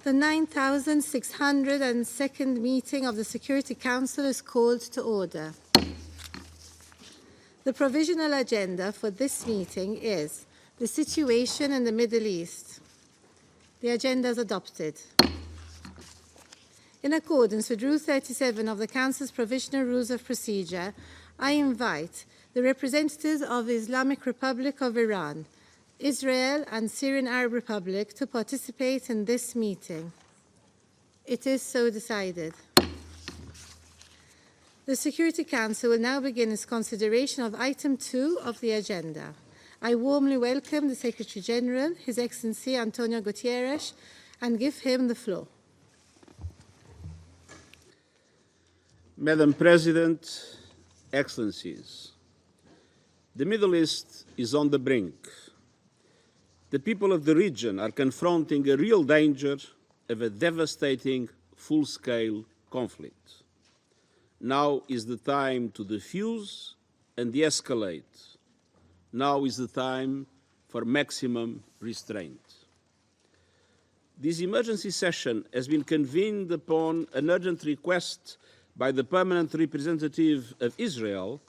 The 9,602nd meeting of the Security Council is called to order. The provisional agenda for this meeting is the situation in the Middle East. The agenda is adopted. In accordance with Rule 37 of the Council's Provisional Rules of Procedure, I invite the representatives of the Islamic Republic of Iran, Israel and Syrian Arab Republic to participate in this meeting. It is so decided. The Security Council will now begin its consideration of item 2 of the agenda. I warmly welcome the Secretary General, His Excellency Antonio Guterres, and give him the floor. Madam President, Excellencies, the Middle East is on the brink. The people of the region are confronting a real danger of a devastating full-scale conflict. Now is the time to defuse and de-escalate. Now is the time for maximum restraint. This emergency session has been convened upon an urgent request by the Permanent Representative of Israel,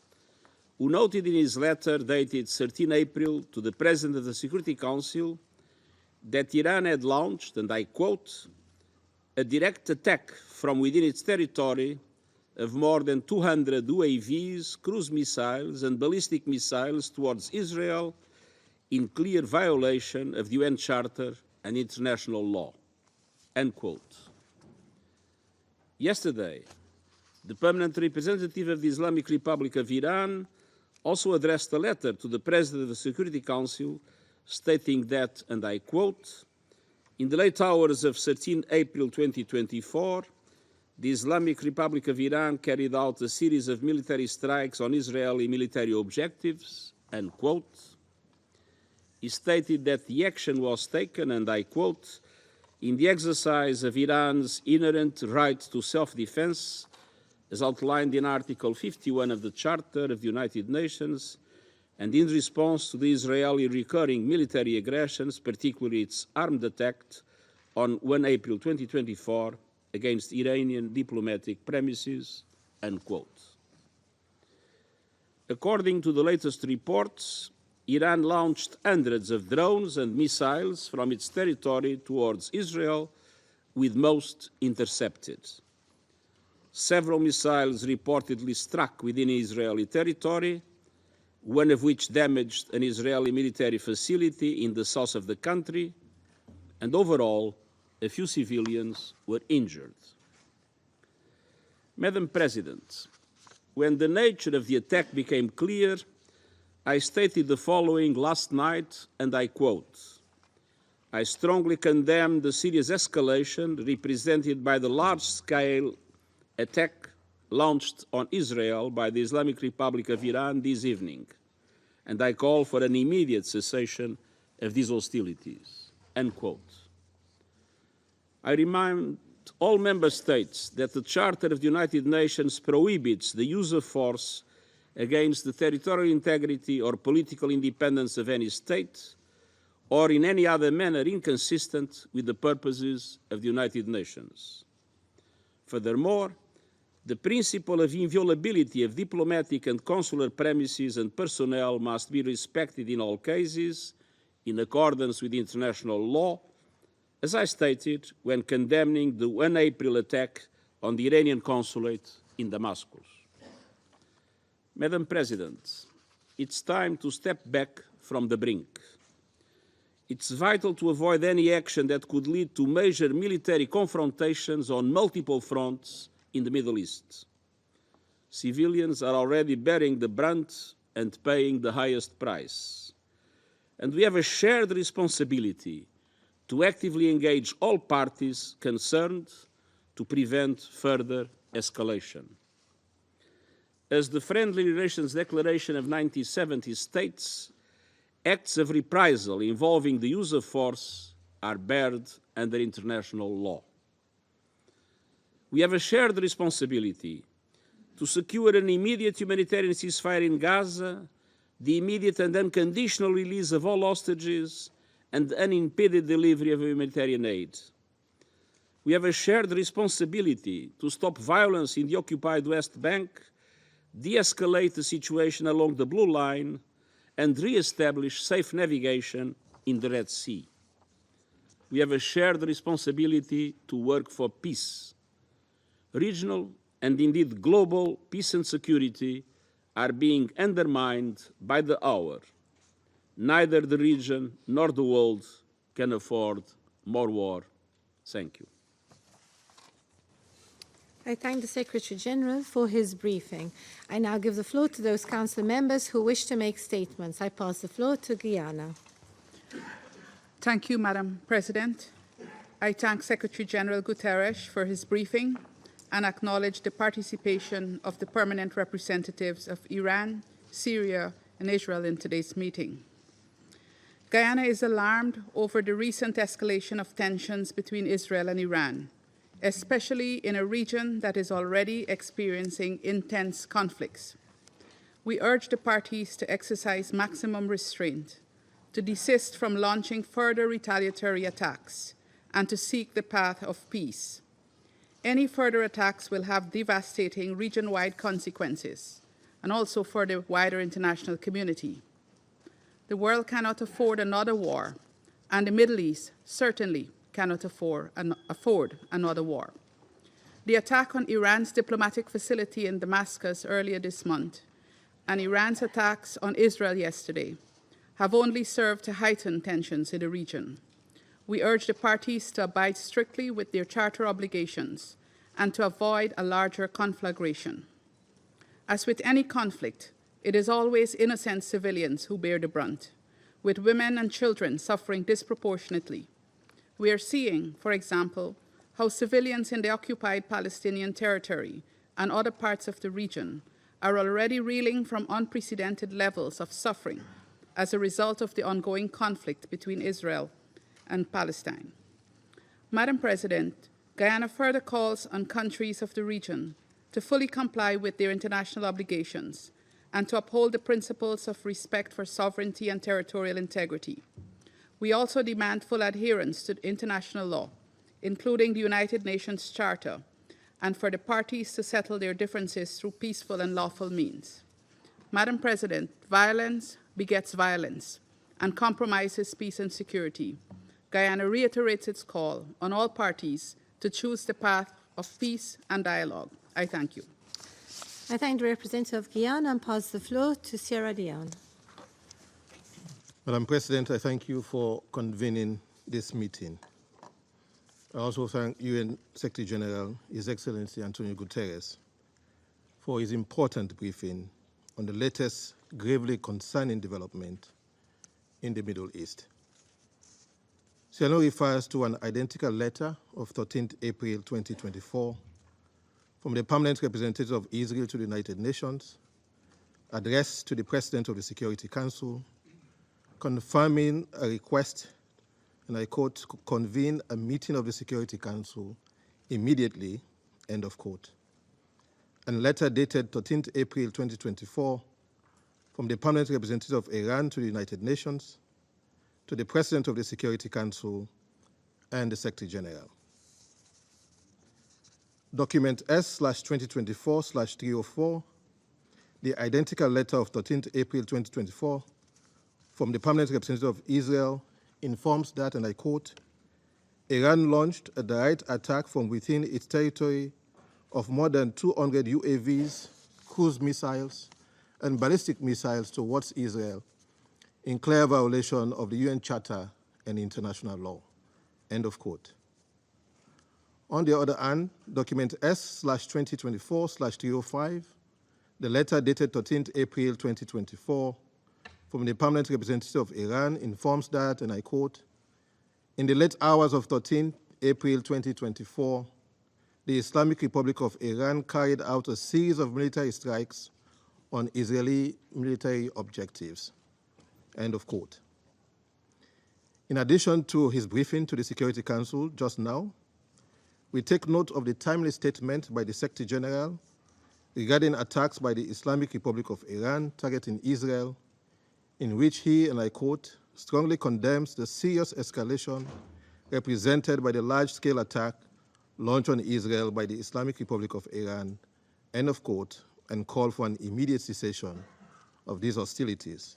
who noted in his letter dated 13 April to the President of the Security Council that Iran had launched, and I quote, a direct attack from within its territory of more than 200 UAVs, cruise missiles, and ballistic missiles towards Israel in clear violation of the UN Charter and international law, end quote. Yesterday, the Permanent Representative of the Islamic Republic of Iran also addressed a letter to the President of the Security Council stating that, and I quote, in the late hours of 13 April 2024, the Islamic Republic of Iran carried out a series of military strikes on Israeli military objectives, end quote. He stated that the action was taken, and I quote, in the exercise of Iran's inherent right to self-defense, as outlined in Article 51 of the Charter of the United Nations, and in response to the Israeli recurring military aggressions, particularly its armed attack on 1 April 2024 against Iranian diplomatic premises, end quote. According to the latest reports, Iran launched hundreds of drones and missiles from its territory towards Israel, with most intercepted. Several missiles reportedly struck within Israeli territory, one of which damaged an Israeli military facility in the south of the country, and overall, a few civilians were injured. Madam President, when the nature of the attack became clear, I stated the following last night, and I quote, I strongly condemn the serious escalation represented by the large-scale attack launched on Israel by the Islamic Republic of Iran this evening, and I call for an immediate cessation of these hostilities, end quote. I remind all member states that the Charter of the United Nations prohibits the use of force against the territorial integrity or political independence of any state, or in any other manner inconsistent with the purposes of the United Nations. Furthermore, the principle of inviolability of diplomatic and consular premises and personnel must be respected in all cases, in accordance with international law, as I stated when condemning the 1 April attack on the Iranian consulate in Damascus. Madam President, it's time to step back from the brink. It's vital to avoid any action that could lead to major military confrontations on multiple fronts in the Middle East. Civilians are already bearing the brunt and paying the highest price. And we have a shared responsibility to actively engage all parties concerned to prevent further escalation. As the Friendly Relations Declaration of 1970 states, acts of reprisal involving the use of force are barred under international law. We have a shared responsibility to secure an immediate humanitarian ceasefire in Gaza, the immediate and unconditional release of all hostages, and the unimpeded delivery of humanitarian aid. We have a shared responsibility to stop violence in the occupied West Bank, de-escalate the situation along the Blue Line, and re-establish safe navigation in the Red Sea. We have a shared responsibility to work for peace. Regional and indeed global peace and security are being undermined by the hour. Neither the region nor the world can afford more war. Thank you. I thank the Secretary-General for his briefing. I now give the floor to those council members who wish to make statements. I pass the floor to Guyana. Thank you, Madam President. I thank Secretary-General Guterres for his briefing and acknowledge the participation of the permanent representatives of Iran, Syria, and Israel in today's meeting. Guyana is alarmed over the recent escalation of tensions between Israel and Iran, especially in a region that is already experiencing intense conflicts. We urge the parties to exercise maximum restraint, to desist from launching further retaliatory attacks, and to seek the path of peace. Any further attacks will have devastating region-wide consequences, and also for the wider international community. The world cannot afford another war, and the Middle East certainly cannot afford another war. The attack on Iran's diplomatic facility in Damascus earlier this month and Iran's attacks on Israel yesterday have only served to heighten tensions in the region. We urge the parties to abide strictly with their charter obligations and to avoid a larger conflagration. As with any conflict, it is always innocent civilians who bear the brunt, with women and children suffering disproportionately. We are seeing, for example, how civilians in the occupied Palestinian territory and other parts of the region are already reeling from unprecedented levels of suffering as a result of the ongoing conflict between Israel and Palestine. Madam President, Guyana further calls on countries of the region to fully comply with their international obligations and to uphold the principles of respect for sovereignty and territorial integrity. We also demand full adherence to international law, including the United Nations Charter, and for the parties to settle their differences through peaceful and lawful means. Madam President, violence begets violence and compromises peace and security. Guyana reiterates its call on all parties to choose the path of peace and dialogue. I thank you. I thank the representative of Guyana and pass the floor to Sierra Leone. Madam President, I thank you for convening this meeting. I also thank UN Secretary General, His Excellency Antonio Guterres, for his important briefing on the latest gravely concerning development in the Middle East. Sierra Leone refers to an identical letter of 13th April 2024 from the permanent representative of Israel to the United Nations, addressed to the President of the Security Council, confirming a request, and I quote, to convene a meeting of the Security Council immediately, end of quote. And letter dated 13th April 2024 from the permanent representative of Iran to the United Nations, to the President of the Security Council and the Secretary General. Document S/2024/304, the identical letter of 13th April 2024 from the permanent representative of Israel informs that, and I quote, Iran launched a direct attack from within its territory of more than 200 UAVs, cruise missiles, and ballistic missiles towards Israel in clear violation of the UN Charter and international law, end of quote. On the other hand, document S/2024/305, the letter dated 13th April 2024 from the permanent representative of Iran informs that, and I quote, in the late hours of 13th April 2024, the Islamic Republic of Iran carried out a series of military strikes on Israeli military objectives, end of quote. In addition to his briefing to the Security Council just now, we take note of the timely statement by the Secretary General regarding attacks by the Islamic Republic of Iran targeting Israel, in which he, and I quote, strongly condemns the serious escalation represented by the large-scale attack launched on Israel by the Islamic Republic of Iran, end of quote, and call for an immediate cessation of these hostilities.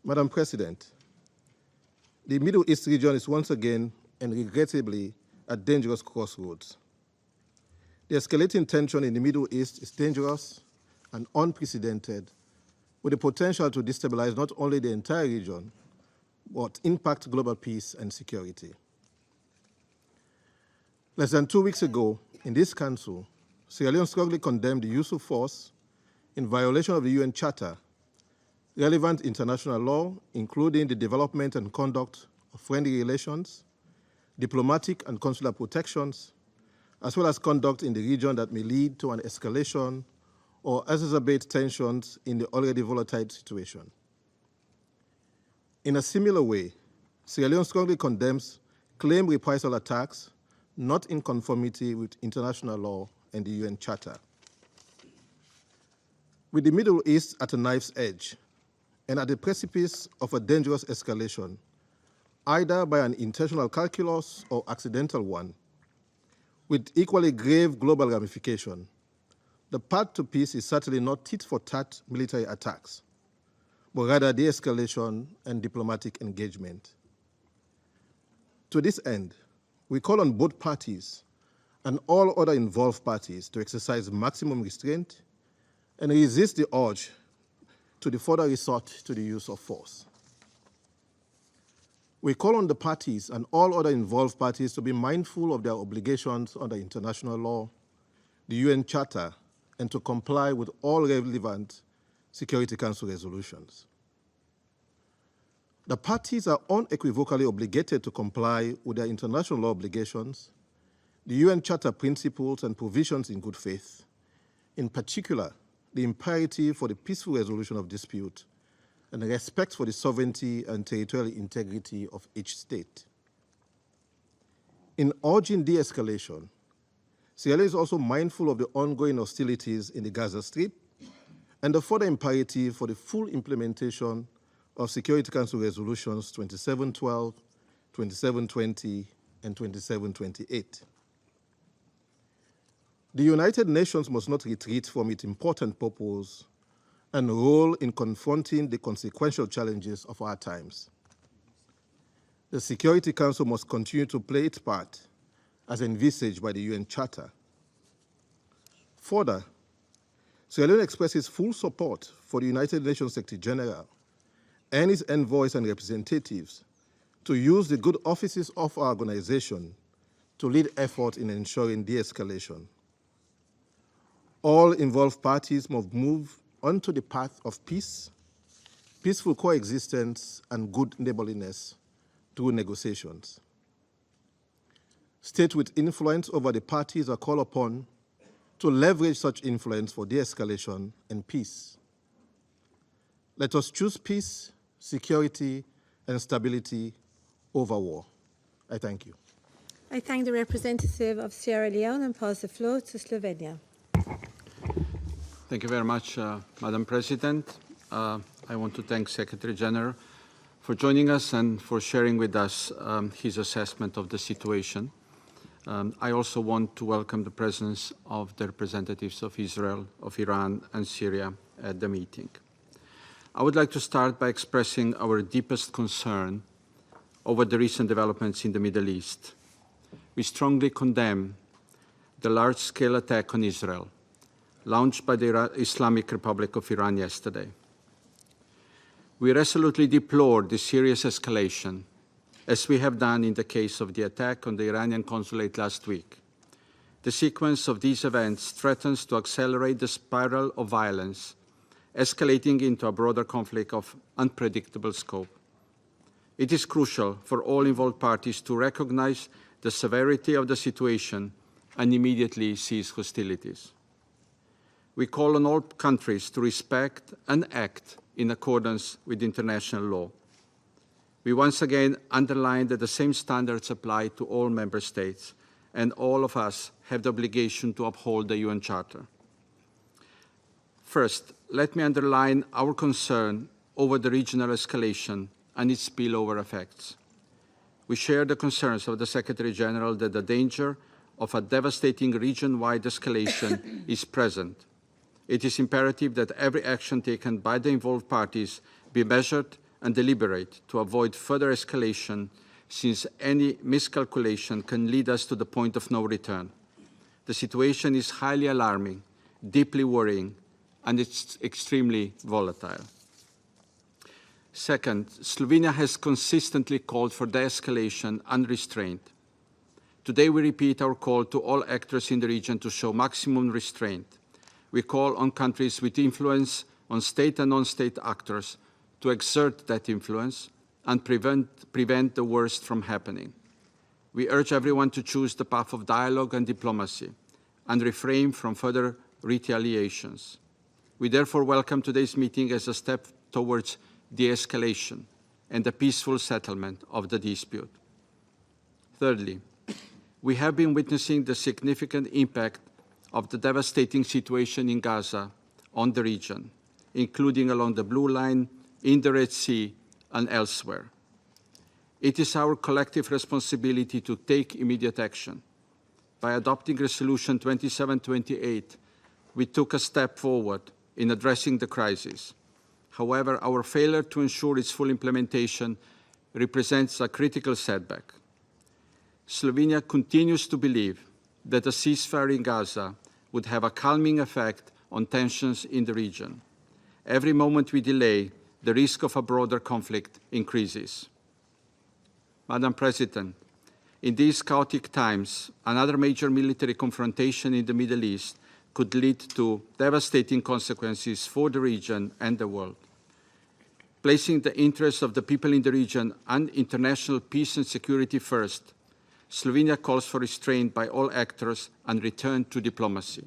Madam President, the Middle East region is once again and regrettably at dangerous crossroads. The escalating tension in the Middle East is dangerous and unprecedented, with the potential to destabilize not only the entire region, but impact global peace and security. Less than 2 weeks ago, in this Council, Sierra Leone strongly condemned the use of force in violation of the UN Charter, relevant international law, including the development and conduct of friendly relations, diplomatic and consular protections, as well as conduct in the region that may lead to an escalation or exacerbate tensions in the already volatile situation. In a similar way, Sierra Leone strongly condemns claimed reprisal attacks not in conformity with international law and the UN Charter. With the Middle East at a knife's edge and at the precipice of a dangerous escalation, either by an intentional calculus or accidental one, with equally grave global ramification, the path to peace is certainly not tit-for-tat military attacks, but rather de-escalation and diplomatic engagement. To this end, we call on both parties and all other involved parties to exercise maximum restraint and resist the urge to the further resort to the use of force. We call on the parties and all other involved parties to be mindful of their obligations under international law, the UN Charter, and to comply with all relevant Security Council resolutions. The parties are unequivocally obligated to comply with their international law obligations, the UN Charter principles and provisions in good faith, in particular, the imperative for the peaceful resolution of dispute and the respect for the sovereignty and territorial integrity of each state. In urging de-escalation, Sierra Leone is also mindful of the ongoing hostilities in the Gaza Strip and the further imperative for the full implementation of Security Council resolutions 2712, 2720, and 2728. The United Nations must not retreat from its important purpose and role in confronting the consequential challenges of our times. The Security Council must continue to play its part as envisaged by the UN Charter. Further, Sierra Leone expresses full support for the United Nations Secretary General and its envoys and representatives to use the good offices of our organization to lead effort in ensuring de-escalation. All involved parties must move onto the path of peace, peaceful coexistence, and good neighborliness through negotiations. States with influence over the parties are called upon to leverage such influence for de-escalation and peace. Let us choose peace, security, and stability over war. I thank you. I thank the representative of Sierra Leone and pass the floor to Slovenia. Thank you very much, Madam President. I want to thank Secretary General for joining us and for sharing with us his assessment of the situation. I also want to welcome the presence of the representatives of Israel, of Iran, and Syria at the meeting. I would like to start by expressing our deepest concern over the recent developments in the Middle East. We strongly condemn the large-scale attack on Israel launched by the Islamic Republic of Iran yesterday. We resolutely deplore the serious escalation, as we have done in the case of the attack on the Iranian consulate last week. The sequence of these events threatens to accelerate the spiral of violence, escalating into a broader conflict of unpredictable scope. It is crucial for all involved parties to recognize the severity of the situation and immediately cease hostilities. We call on all countries to respect and act in accordance with international law. We once again underline that the same standards apply to all member states, and all of us have the obligation to uphold the UN Charter. First, let me underline our concern over the regional escalation and its spillover effects. We share the concerns of the Secretary General that the danger of a devastating region-wide escalation is present. It is imperative that every action taken by the involved parties be measured and deliberate to avoid further escalation, since any miscalculation can lead us to the point of no return. The situation is highly alarming, deeply worrying, and it's extremely volatile. Second, Slovenia has consistently called for de-escalation and restraint. Today we repeat our call to all actors in the region to show maximum restraint. We call on countries with influence on state and non-state actors to exert that influence and prevent the worst from happening. We urge everyone to choose the path of dialogue and diplomacy and refrain from further retaliations. We therefore welcome today's meeting as a step towards de-escalation and a peaceful settlement of the dispute. Thirdly, we have been witnessing the significant impact of the devastating situation in Gaza on the region, including along the Blue Line, in the Red Sea, and elsewhere. It is our collective responsibility to take immediate action. By adopting Resolution 2728, we took a step forward in addressing the crisis. However, our failure to ensure its full implementation represents a critical setback. Slovenia continues to believe that a ceasefire in Gaza would have a calming effect on tensions in the region. Every moment we delay, the risk of a broader conflict increases. Madam President, in these chaotic times, another major military confrontation in the Middle East could lead to devastating consequences for the region and the world. Placing the interests of the people in the region and international peace and security first, Slovenia calls for restraint by all actors and return to diplomacy.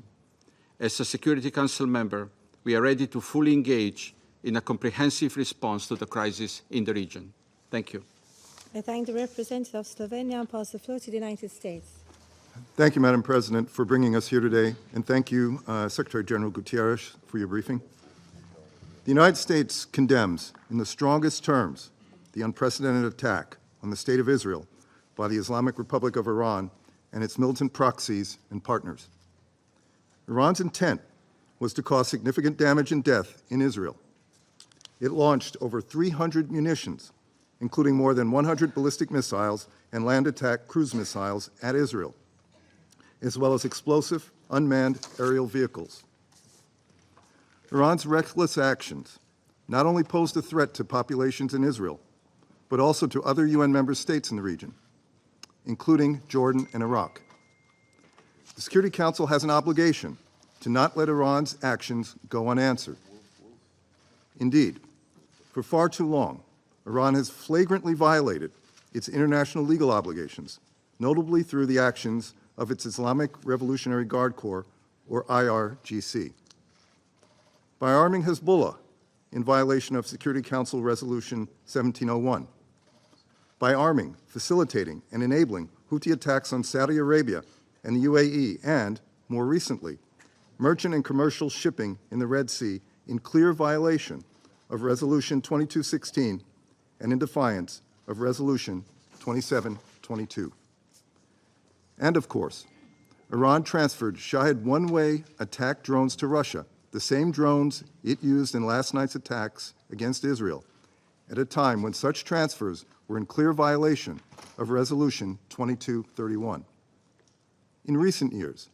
As a Security Council member, we are ready to fully engage in a comprehensive response to the crisis in the region. Thank you. I thank the representative of Slovenia and pass the floor to the United States. Thank you, Madam President, for bringing us here today, and thank you, Secretary General Guterres, for your briefing. The United States condemns, in the strongest terms, the unprecedented attack on the State of Israel by the Islamic Republic of Iran and its militant proxies and partners. Iran's intent was to cause significant damage and death in Israel. It launched over 300 munitions, including more than 100 ballistic missiles and land attack cruise missiles at Israel, as well as explosive unmanned aerial vehicles. Iran's reckless actions not only posed a threat to populations in Israel, but also to other UN member states in the region, including Jordan and Iraq. The Security Council has an obligation to not let Iran's actions go unanswered. Indeed, for far too long, Iran has flagrantly violated its international legal obligations, notably through the actions of its Islamic Revolutionary Guard Corps, or IRGC. By arming Hezbollah in violation of Security Council Resolution 1701, by arming, facilitating, and enabling Houthi attacks on Saudi Arabia and the UAE, and, more recently, merchant and commercial shipping in the Red Sea in clear violation of Resolution 2216 and in defiance of Resolution 2722. And of course, Iran transferred Shahed one-way attack drones to Russia, the same drones it used in last night's attacks against Israel, at a time when such transfers were in clear violation of Resolution 2231. In recent years,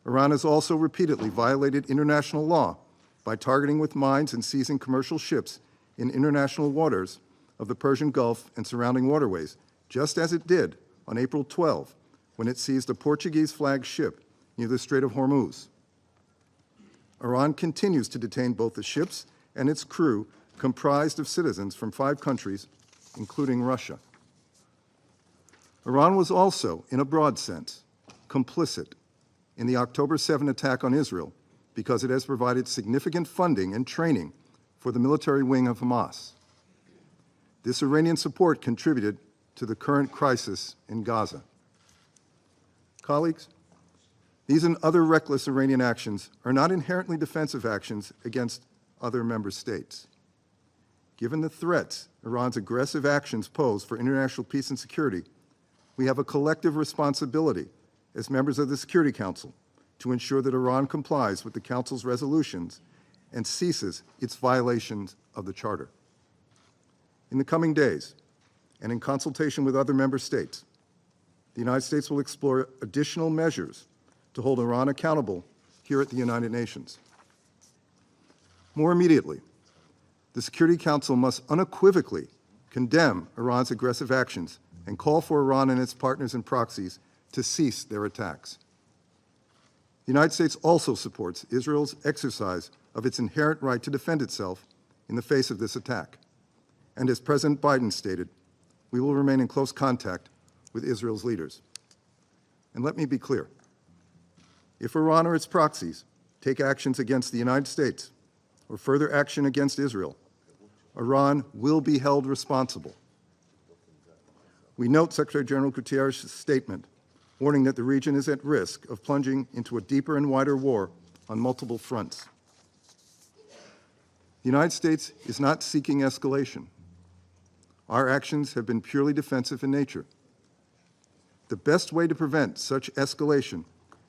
Iran has also repeatedly violated international law by targeting with mines and seizing commercial ships in international waters of the Persian Gulf and surrounding waterways, just as it did on April 12, when it seized a Portuguese-flagged ship near the Strait of Hormuz. Iran continues to detain both the ships and its crew, comprised of citizens from 5 countries, including Russia. Iran was also, in a broad sense, complicit in the October 7 attack on Israel because it has provided significant funding and training for the military wing of Hamas. This Iranian support contributed to the current crisis in Gaza. Colleagues, these and other reckless Iranian actions are not inherently defensive actions against other member states. given the threats Iran's aggressive actions pose for international peace and security, we have a collective responsibility as members of the Security Council to ensure that Iran complies with the Council's resolutions and ceases its violations of the Charter. In the coming days, and in consultation with other member states, the United States will explore additional measures to hold Iran accountable here at the United Nations. More immediately, the Security Council must unequivocally condemn Iran's aggressive actions and call for Iran and its partners and proxies to cease their attacks. The United States also supports Israel's exercise of its inherent right to defend itself in the face of this attack. And as President Biden stated, we will remain in close contact with Israel's leaders. And let me be clear. If Iran or its proxies take actions against the United States or further action against Israel, Iran will be held responsible. We note Secretary General Guterres' statement warning that the region is at risk of plunging into a deeper and wider war on multiple fronts. The United States is not seeking escalation. Our actions have been purely defensive in nature. The best way to prevent such escalation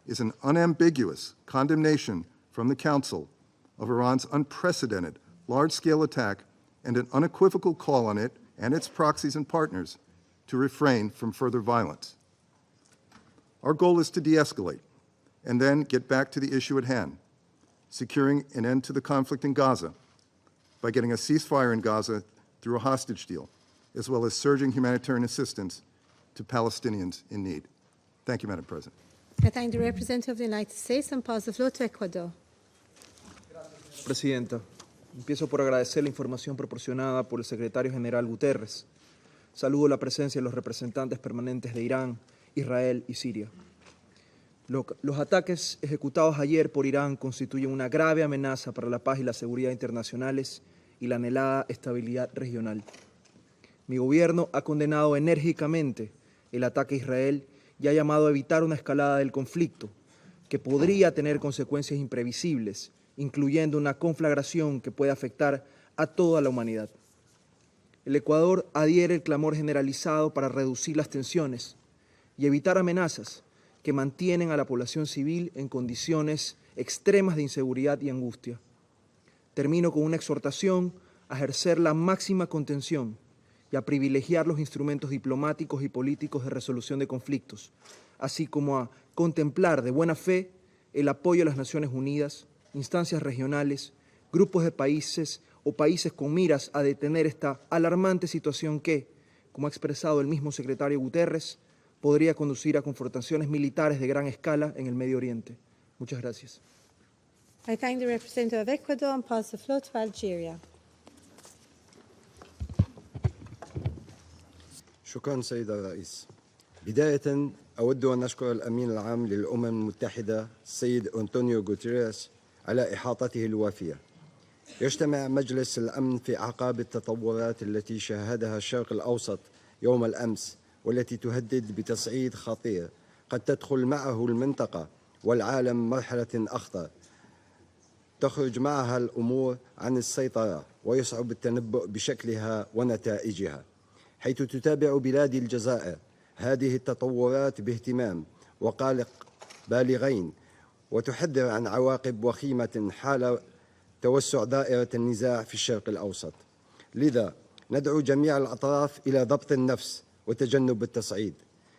is an unambiguous condemnation from the Council of Iran's unprecedented large-scale attack and an unequivocal call on it and its proxies and partners to refrain from further violence. Our goal is to de-escalate and then get back to the issue at hand, securing an end to the conflict in Gaza by getting a ceasefire in Gaza through a hostage deal, as well as surging humanitarian assistance to Palestinians in need. Thank you, Madam President. I thank the representative of the United States and pass the floor to Ecuador. Presidenta, empiezo por agradecer la información proporcionada por el secretario general Guterres. Saludo la presencia de los representantes permanentes de Irán, Israel y Siria. Los ataques ejecutados ayer por Irán constituyen una grave amenaza para la paz y la seguridad internacionales y la anhelada estabilidad regional. Mi gobierno ha condenado enérgicamente el ataque a Israel y ha llamado a evitar una escalada del conflicto que podría tener consecuencias imprevisibles, incluyendo una conflagración que puede afectar a toda la humanidad. El Ecuador adhiere el clamor generalizado para reducir las tensiones y evitar amenazas que mantienen a la población civil en condiciones extremas de inseguridad y angustia. Termino con una exhortación a ejercer la máxima contención y a privilegiar los instrumentos diplomáticos y políticos de resolución de conflictos, así como a contemplar de buena fe el apoyo a las Naciones Unidas, instancias regionales, grupos de países o países con miras a detener esta alarmante situación que, como ha expresado el mismo secretario Guterres, podría conducir a confrontaciones militares de gran escala en el Medio Oriente. Muchas gracias. I thank the representative of Ecuador and pass the floor to Algeria. شكرا سيد الرئيس. بداية أود أن أشكر الأمين العام للأمم المتحدة السيد أنطونيو غوتيريس على إحاطته الوافية. يجتمع مجلس الأمن في أعقاب التطورات التي شاهدها الشرق الأوسط يوم الأمس والتي تهدد بتصعيد خطير قد تدخل معه المنطقة والعالم مرحلة أخطر تخرج معها الأمور عن السيطرة ويصعب التنبؤ بشكلها ونتائجها، حيث تتابع بلاد الجزائر هذه التطورات باهتمام وقلق بالغين وتحذر عن عواقب وخيمة حال توسع دائرة النزاع في الشرق الأوسط. لذا ندعو جميع الأطراف إلى ضبط النفس وتجنب التصعيد،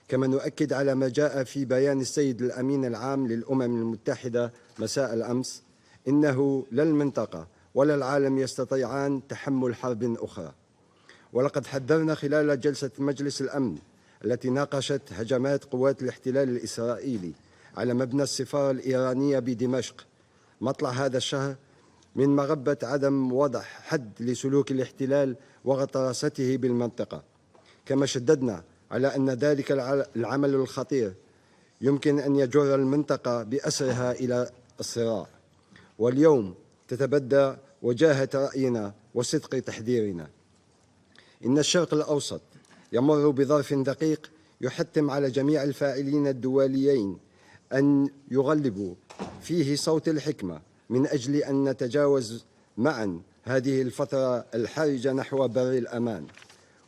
كما نؤكد على ما جاء في بيان السيد الأمين العام للأمم المتحدة مساء الأمس: إنه لا المنطقة ولا العالم يستطيعان تحمل حرب أخرى. ولقد حذرنا خلال جلسة مجلس الأمن التي ناقشت هجمات قوات الاحتلال الإسرائيلي على مبنى السفارة الإيرانية بدمشق مطلع هذا الشهر من مغبة عدم وضع حد لسلوك الاحتلال وغطرسته بالمنطقة، كما شددنا على أن ذلك العمل الخطير يمكن أن يجر المنطقة بأسرها إلى الصراع. واليوم تتبدى وجاهة رأينا وصدق تحذيرنا. إن الشرق الأوسط يمر بظرف دقيق يحتم على جميع الفاعلين الدوليين أن يغلبوا فيه صوت الحكمة من أجل أن نتجاوز معا هذه الفترة الحرجة نحو بر الأمان،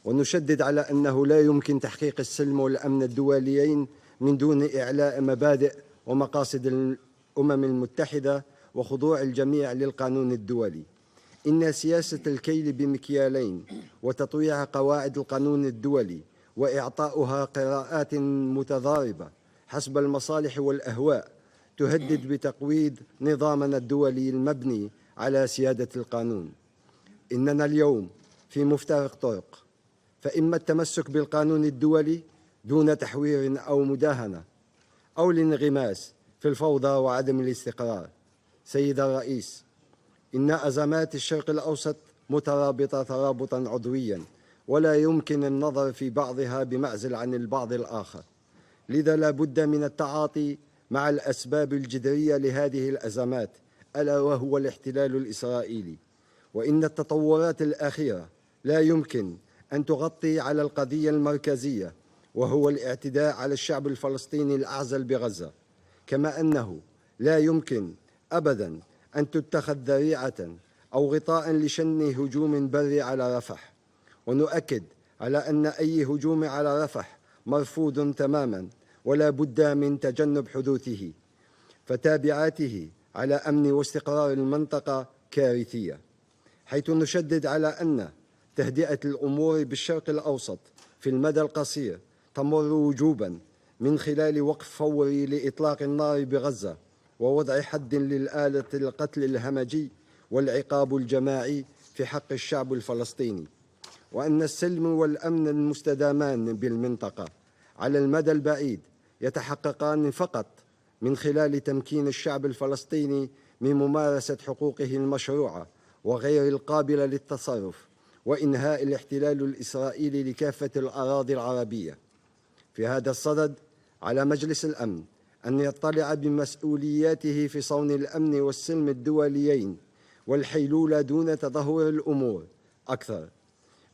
ونشدد على أنه لا يمكن تحقيق السلم والأمن الدوليين من دون إعلاء مبادئ ومقاصد الأمم المتحدة وخضوع الجميع للقانون الدولي. إن سياسة الكيل بمكيالين وتطويع قواعد القانون الدولي وإعطاؤها قراءات متضاربة حسب المصالح والأهواء تهدد بتقويض نظامنا الدولي المبني على سيادة القانون. إننا اليوم في مفترق طرق، فإما التمسك بالقانون الدولي دون تحوير أو مداهنة، أو الانغماس في الفوضى وعدم الاستقرار. سيد الرئيس، إن أزمات الشرق الأوسط مترابطة ترابطاً عضوياً، ولا يمكن النظر في بعضها بمعزل عن البعض الآخر. لذا لا بد من التعاطي مع الأسباب الجذرية لهذه الأزمات، ألا وهو الاحتلال الإسرائيلي. وإن التطورات الأخيرة لا يمكن أن تغطي على القضية المركزية، وهو الاعتداء على الشعب الفلسطيني الأعزل بغزة، كما أنه لا يمكن أبداً أن تتخذ ذريعة أو غطاء لشن هجوم بري على رفح. ونؤكد على أن أي هجوم على رفح مرفوض تماماً، ولا بد من تجنب حدوثه، فتابعاته على أمن واستقرار المنطقة كارثية، حيث نشدد على أن تهدئة الأمور بالشرق الأوسط في المدى القصير تمر وجوباً من خلال وقف فوري لإطلاق النار بغزة، ووضع حد للآلة القتل الهمجي والعقاب الجماعي في حق الشعب الفلسطيني، وأن السلم والأمن المستدامان بالمنطقة على المدى البعيد يتحققان فقط من خلال تمكين الشعب الفلسطيني من ممارسة حقوقه المشروعة وغير القابلة للتصرف، وإنهاء الاحتلال الإسرائيلي لكافة الأراضي العربية. في هذا الصدد على مجلس الأمن أن يطلع بمسؤولياته في صون الأمن والسلم الدوليين والحيلولة دون تدهور الأمور أكثر،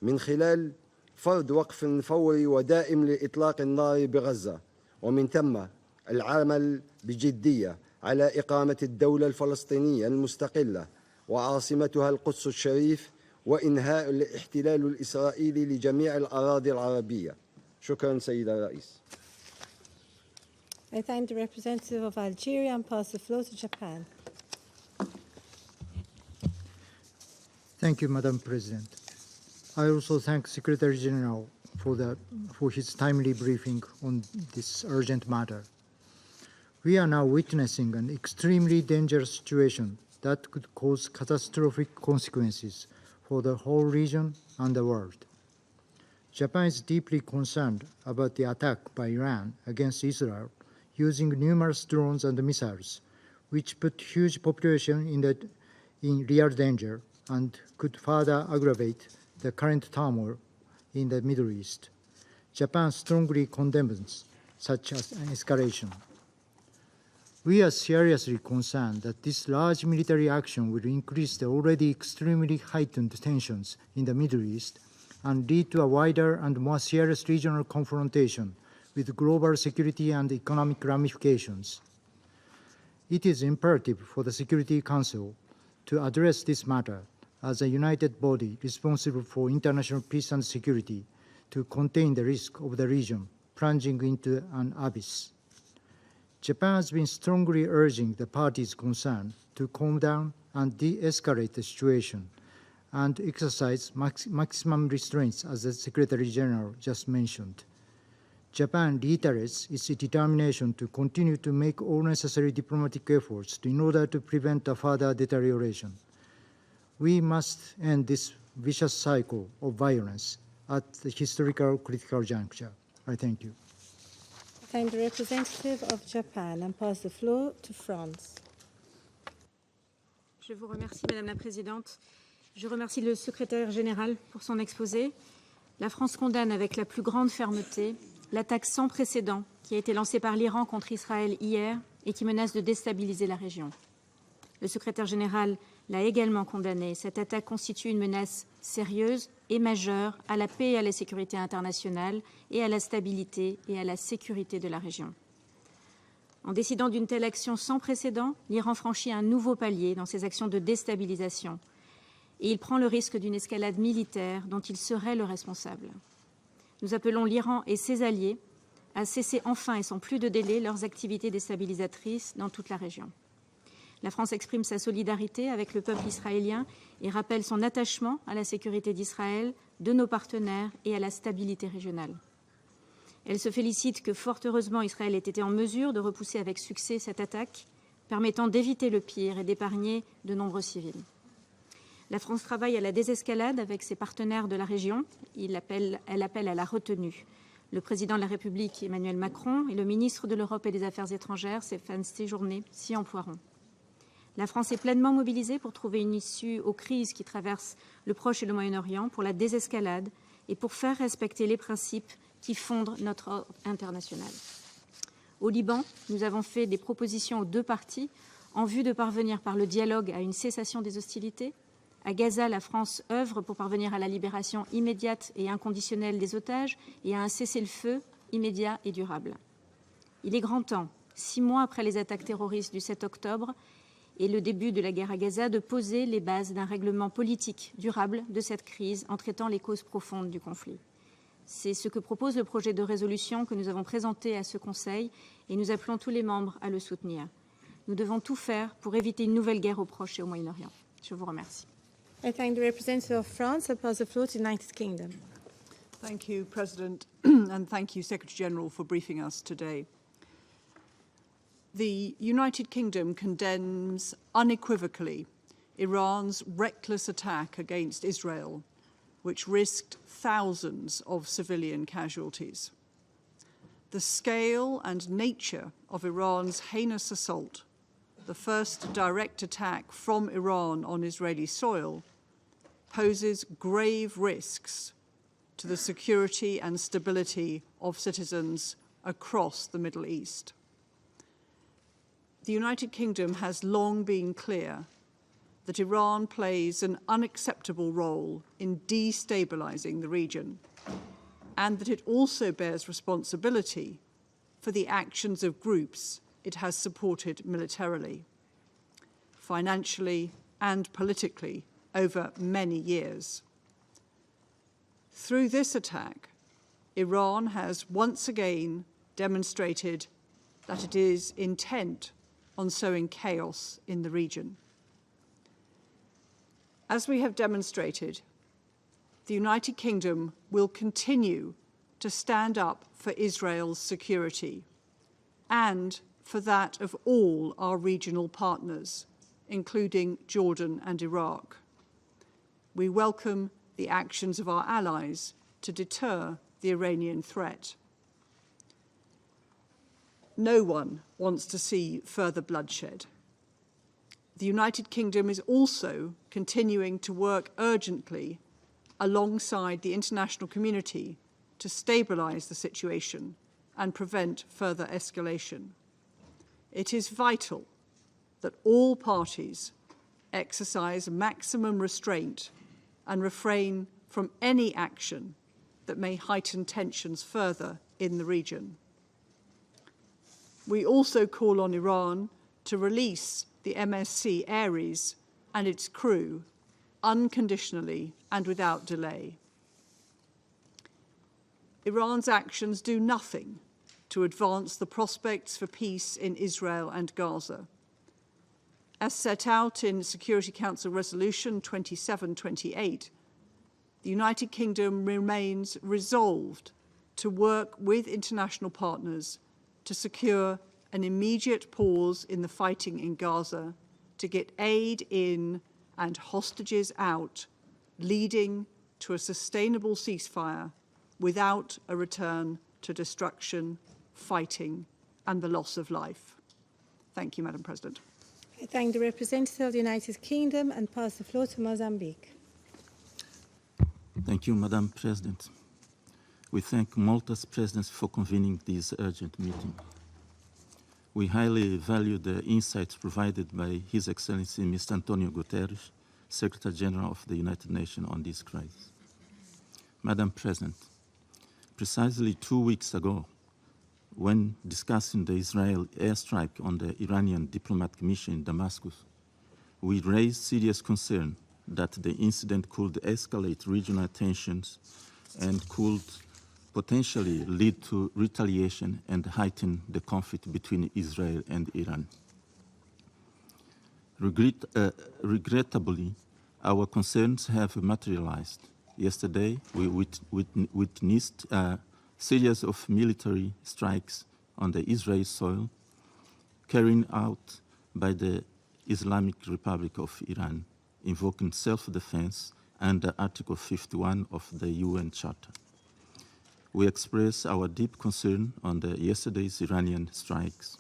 من خلال فرض وقف فوري ودائم لإطلاق النار بغزة، ومن ثم العمل بجدية على إقامة الدولة الفلسطينية المستقلة وعاصمتها القدس الشريف، وإنهاء الاحتلال الإسرائيلي لجميع الأراضي العربية. شكرا سيد الرئيس. I thank the representative of Algeria and pass the floor to Japan. Thank you, Madam President. I also thank Secretary General for his timely briefing on this urgent matter. We are now witnessing an extremely dangerous situation that could cause catastrophic consequences for the whole region and the world. Japan is deeply concerned about the attack by Iran against Israel using numerous drones and missiles, which put huge population in real danger and could further aggravate the current turmoil in the Middle East. Japan strongly condemns such an escalation. We are seriously concerned that this large military action will increase the already extremely heightened tensions in the Middle East and lead to a wider and more serious regional confrontation with global security and economic ramifications. It is imperative for the Security Council to address this matter as a united body responsible for international peace and security to contain the risk of the region plunging into an abyss. Japan has been strongly urging the parties concerned to calm down and de-escalate the situation and exercise maximum restraints, as the Secretary General just mentioned. Japan reiterates its determination to continue to make all necessary diplomatic efforts in order to prevent a further deterioration. We must end this vicious cycle of violence at the historical critical juncture. I thank you. I thank the representative of Japan and pass the floor to France. Je vous remercie, Madame la Présidente. Je remercie le secrétaire général pour son exposé. La France condamne avec la plus grande fermeté l'attaque sans précédent qui a été lancée par l'Iran contre Israël hier et qui menace de déstabiliser la région. Le secrétaire général l'a également condamné. Cette attaque constitue une menace sérieuse et majeure à la paix et à la sécurité internationale et à la stabilité et à la sécurité de la région. En décidant d'une telle action sans précédent, l'Iran franchit un nouveau palier dans ses actions de déstabilisation. et il prend le risque d'une escalade militaire dont il serait le responsable. Nous appelons l'Iran et ses alliés à cesser enfin et sans plus de délai leurs activités déstabilisatrices dans toute la région. La France exprime sa solidarité avec le peuple israélien et rappelle son attachement à la sécurité d'Israël, de nos partenaires et à la stabilité régionale. Elle se félicite que, fort heureusement, Israël ait été en mesure de repousser avec succès cette attaque, permettant d'éviter le pire et d'épargner de nombreux civils. La France travaille à la désescalade avec ses partenaires de la région. Elle appelle à la retenue. Le président de la République, Emmanuel Macron, et le ministre de l'Europe et des Affaires étrangères, Stéphane Séjourné, s'y emploieront. La France est pleinement mobilisée pour trouver une issue aux crises qui traversent le Proche et le Moyen-Orient, pour la désescalade et pour faire respecter les principes qui fondent notre ordre international. Au Liban, nous avons fait des propositions aux deux parties en vue de parvenir par le dialogue à une cessation des hostilités. À Gaza, la France œuvre pour parvenir à la libération immédiate et inconditionnelle des otages et à un cessez-le-feu immédiat et durable. Il est grand temps, 6 mois après les attaques terroristes du 7 octobre et le début de la guerre à Gaza, de poser les bases d'un règlement politique durable de cette crise en traitant les causes profondes du conflit. C'est ce que propose le projet de résolution que nous avons présenté à ce Conseil et nous appelons tous les membres à le soutenir. Nous devons tout faire pour éviter une nouvelle guerre au Proche et au Moyen-Orient. Je vous remercie. I thank the representative of France. I pass the floor to the United Kingdom. Thank you, President, and thank you, Secretary-General, for briefing us today. The United Kingdom condemns unequivocally Iran's reckless attack against Israel, which risked thousands of civilian casualties. The scale and nature of Iran's heinous assault, the first direct attack from Iran on Israeli soil, poses grave risks to the security and stability of citizens across the Middle East. The United Kingdom has long been clear that Iran plays an unacceptable role in destabilizing the region, and that it also bears responsibility for the actions of groups it has supported militarily, financially and politically over many years. Through this attack, Iran has once again demonstrated that it is intent on sowing chaos in the region. As we have demonstrated, the United Kingdom will continue to stand up for Israel's security and for that of all our regional partners, including Jordan and Iraq. We welcome the actions of our allies to deter the Iranian threat. No one wants to see further bloodshed. The United Kingdom is also continuing to work urgently alongside the international community to stabilize the situation and prevent further escalation. It is vital that all parties exercise maximum restraint and refrain from any action that may heighten tensions further in the region. We also call on Iran to release the MSC Ares and its crew unconditionally and without delay. Iran's actions do nothing to advance the prospects for peace in Israel and Gaza. As set out in Security Council Resolution 2728, the United Kingdom remains resolved to work with international partners to secure an immediate pause in the fighting in Gaza, to get aid in and hostages out, leading to a sustainable ceasefire without a return to destruction, fighting, and the loss of life. Thank you, Madam President. I thank the representative of the United Kingdom and pass the floor to Mozambique. Thank you, Madam President. We thank Malta's presidency for convening this urgent meeting. We highly value the insights provided by His Excellency Mr. Antonio Guterres, Secretary General of the United Nations on this crisis. Madam President, precisely 2 weeks ago, when discussing the Israel airstrike on the Iranian diplomatic mission in Damascus, we raised serious concern that the incident could escalate regional tensions and could potentially lead to retaliation and heighten the conflict between Israel and Iran. Regrettably, our concerns have materialized. Yesterday, we witnessed a series of military strikes on the Israeli soil carried out by the Islamic Republic of Iran, invoking self-defense under Article 51 of the UN Charter. We express our deep concern on yesterday's Iranian strikes.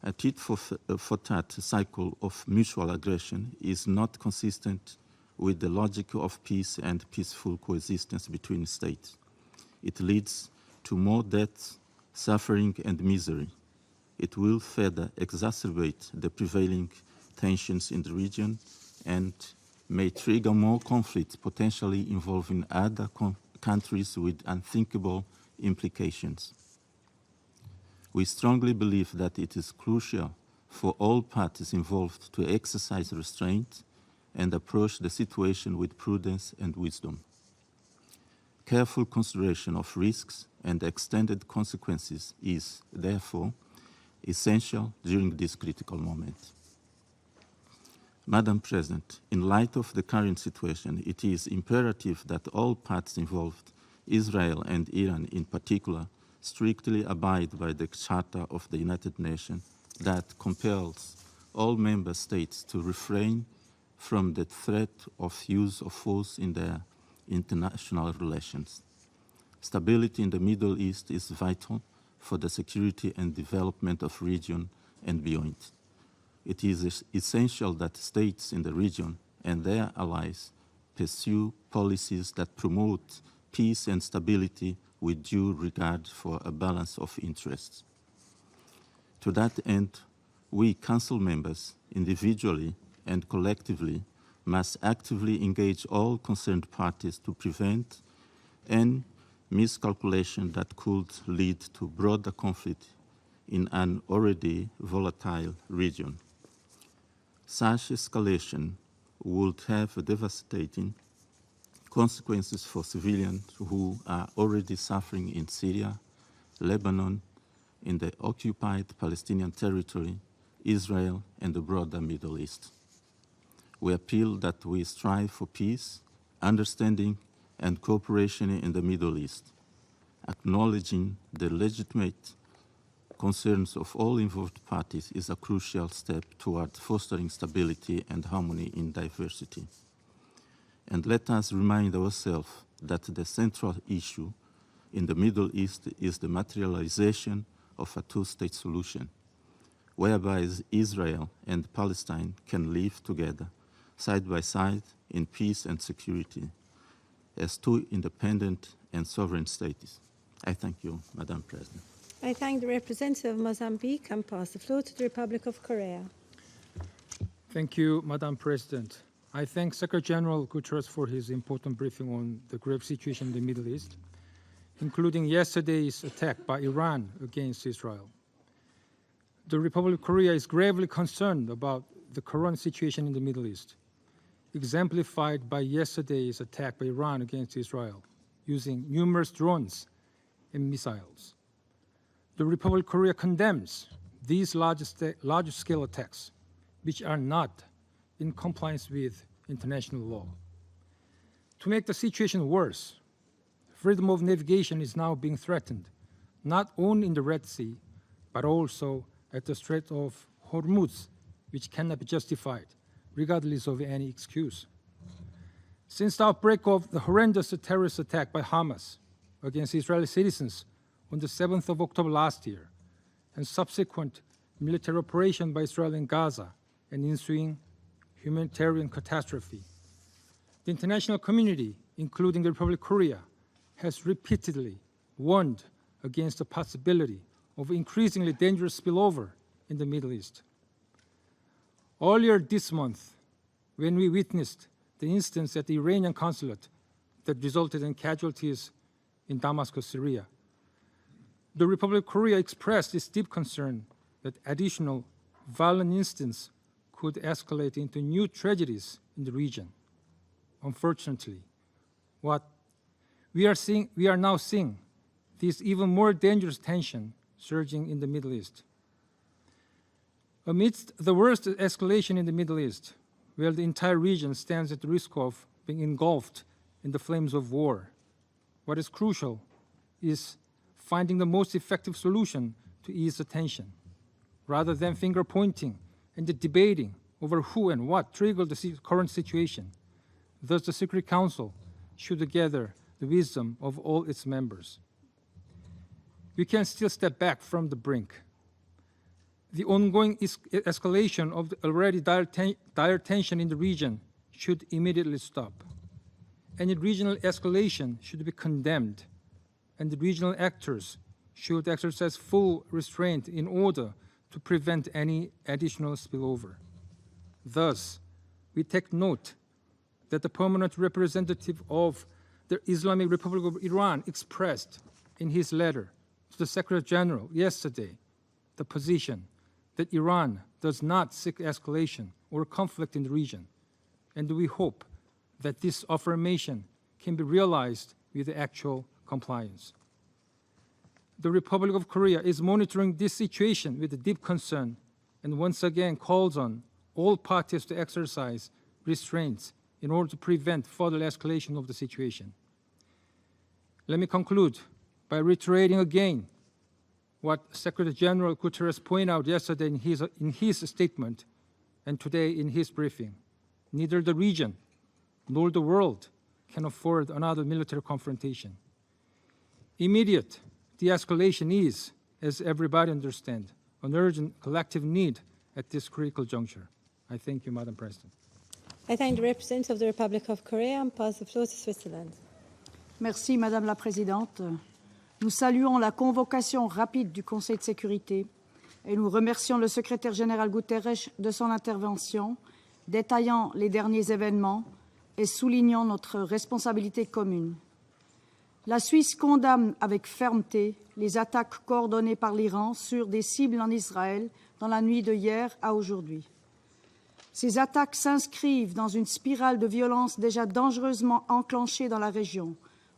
A tit-for-tat cycle of mutual aggression is not consistent with the logic of peace and peaceful coexistence between states. It leads to more death, suffering, and misery. It will further exacerbate the prevailing tensions in the region and may trigger more conflicts, potentially involving other countries with unthinkable implications. We strongly believe that it is crucial for all parties involved to exercise restraint and approach the situation with prudence and wisdom. Careful consideration of risks and extended consequences is, therefore, essential during this critical moment. Madam President, in light of the current situation, it is imperative that all parties involved, Israel and Iran in particular, strictly abide by the Charter of the United Nations that compels all member states to refrain from the threat of use of force in their international relations. Stability in the Middle East is vital for the security and development of the region and beyond. It is essential that states in the region and their allies pursue policies that promote peace and stability with due regard for a balance of interests. To that end, we Council members, individually and collectively, must actively engage all concerned parties to prevent any miscalculation that could lead to broader conflict in an already volatile region. Such escalation would have devastating consequences for civilians who are already suffering in Syria, Lebanon, in the occupied Palestinian territory, Israel, and the broader Middle East. We appeal that we strive for peace, understanding, and cooperation in the Middle East, acknowledging the legitimate concerns of all involved parties is a crucial step toward fostering stability and harmony in diversity. And let us remind ourselves that the central issue in the Middle East is the materialization of a two-state solution, whereby Israel and Palestine can live together, side by side, in peace and security, as two independent and sovereign states. I thank you, Madam President. I thank the representative of Mozambique and pass the floor to the Republic of Korea. Thank you, Madam President. I thank Secretary General Guterres for his important briefing on the grave situation in the Middle East, including yesterday's attack by Iran against Israel. The Republic of Korea is gravely concerned about the current situation in the Middle East, exemplified by yesterday's attack by Iran against Israel, using numerous drones and missiles. The Republic of Korea condemns these large-scale attacks, which are not in compliance with international law. To make the situation worse, freedom of navigation is now being threatened, not only in the Red Sea, but also at the Strait of Hormuz, which cannot be justified, regardless of any excuse. Since the outbreak of the horrendous terrorist attack by Hamas against Israeli citizens on the 7th of October last year, and subsequent military operation by Israel in Gaza and ensuing humanitarian catastrophe, the international community, including the Republic of Korea, has repeatedly warned against the possibility of increasingly dangerous spillover in the Middle East. Earlier this month, when we witnessed the incidents at the Iranian consulate that resulted in casualties in Damascus, Syria, the Republic of Korea expressed its deep concern that additional violent incidents could escalate into new tragedies in the region. Unfortunately, what we are now seeing this even more dangerous tension surging in the Middle East. Amidst the worst escalation in the Middle East, where the entire region stands at the risk of being engulfed in the flames of war, what is crucial is finding the most effective solution to ease the tension, rather than finger-pointing and debating over who and what triggered the current situation. Thus, the Security Council should gather the wisdom of all its members. We can still step back from the brink. The ongoing escalation of the already dire tension in the region should immediately stop. Any regional escalation should be condemned, and the regional actors should exercise full restraint in order to prevent any additional spillover. Thus, we take note that the permanent representative of the Islamic Republic of Iran expressed in his letter to the Secretary General yesterday the position that Iran does not seek escalation or conflict in the region, and we hope that this affirmation can be realized with actual compliance. The Republic of Korea is monitoring this situation with deep concern and once again calls on all parties to exercise restraints in order to prevent further escalation of the situation. Let me conclude by reiterating again what Secretary General Guterres pointed out yesterday in his statement and today in his briefing. Neither the region nor the world can afford another military confrontation. Immediate de-escalation is, as everybody understands, an urgent collective need at this critical juncture. I thank you, Madam President. I thank the representative of the Republic of Korea and pass the floor to Switzerland. Merci, Madame la Présidente. Nous saluons la convocation rapide du Conseil de sécurité et nous remercions le secrétaire général Guterres de son intervention, détaillant les derniers événements et soulignant notre responsabilité commune. La Suisse condamne avec fermeté les attaques coordonnées par l'Iran sur des cibles en Israël dans la nuit de hier à aujourd'hui. Ces attaques s'inscrivent dans une spirale de violence déjà dangereusement enclenchée dans la région,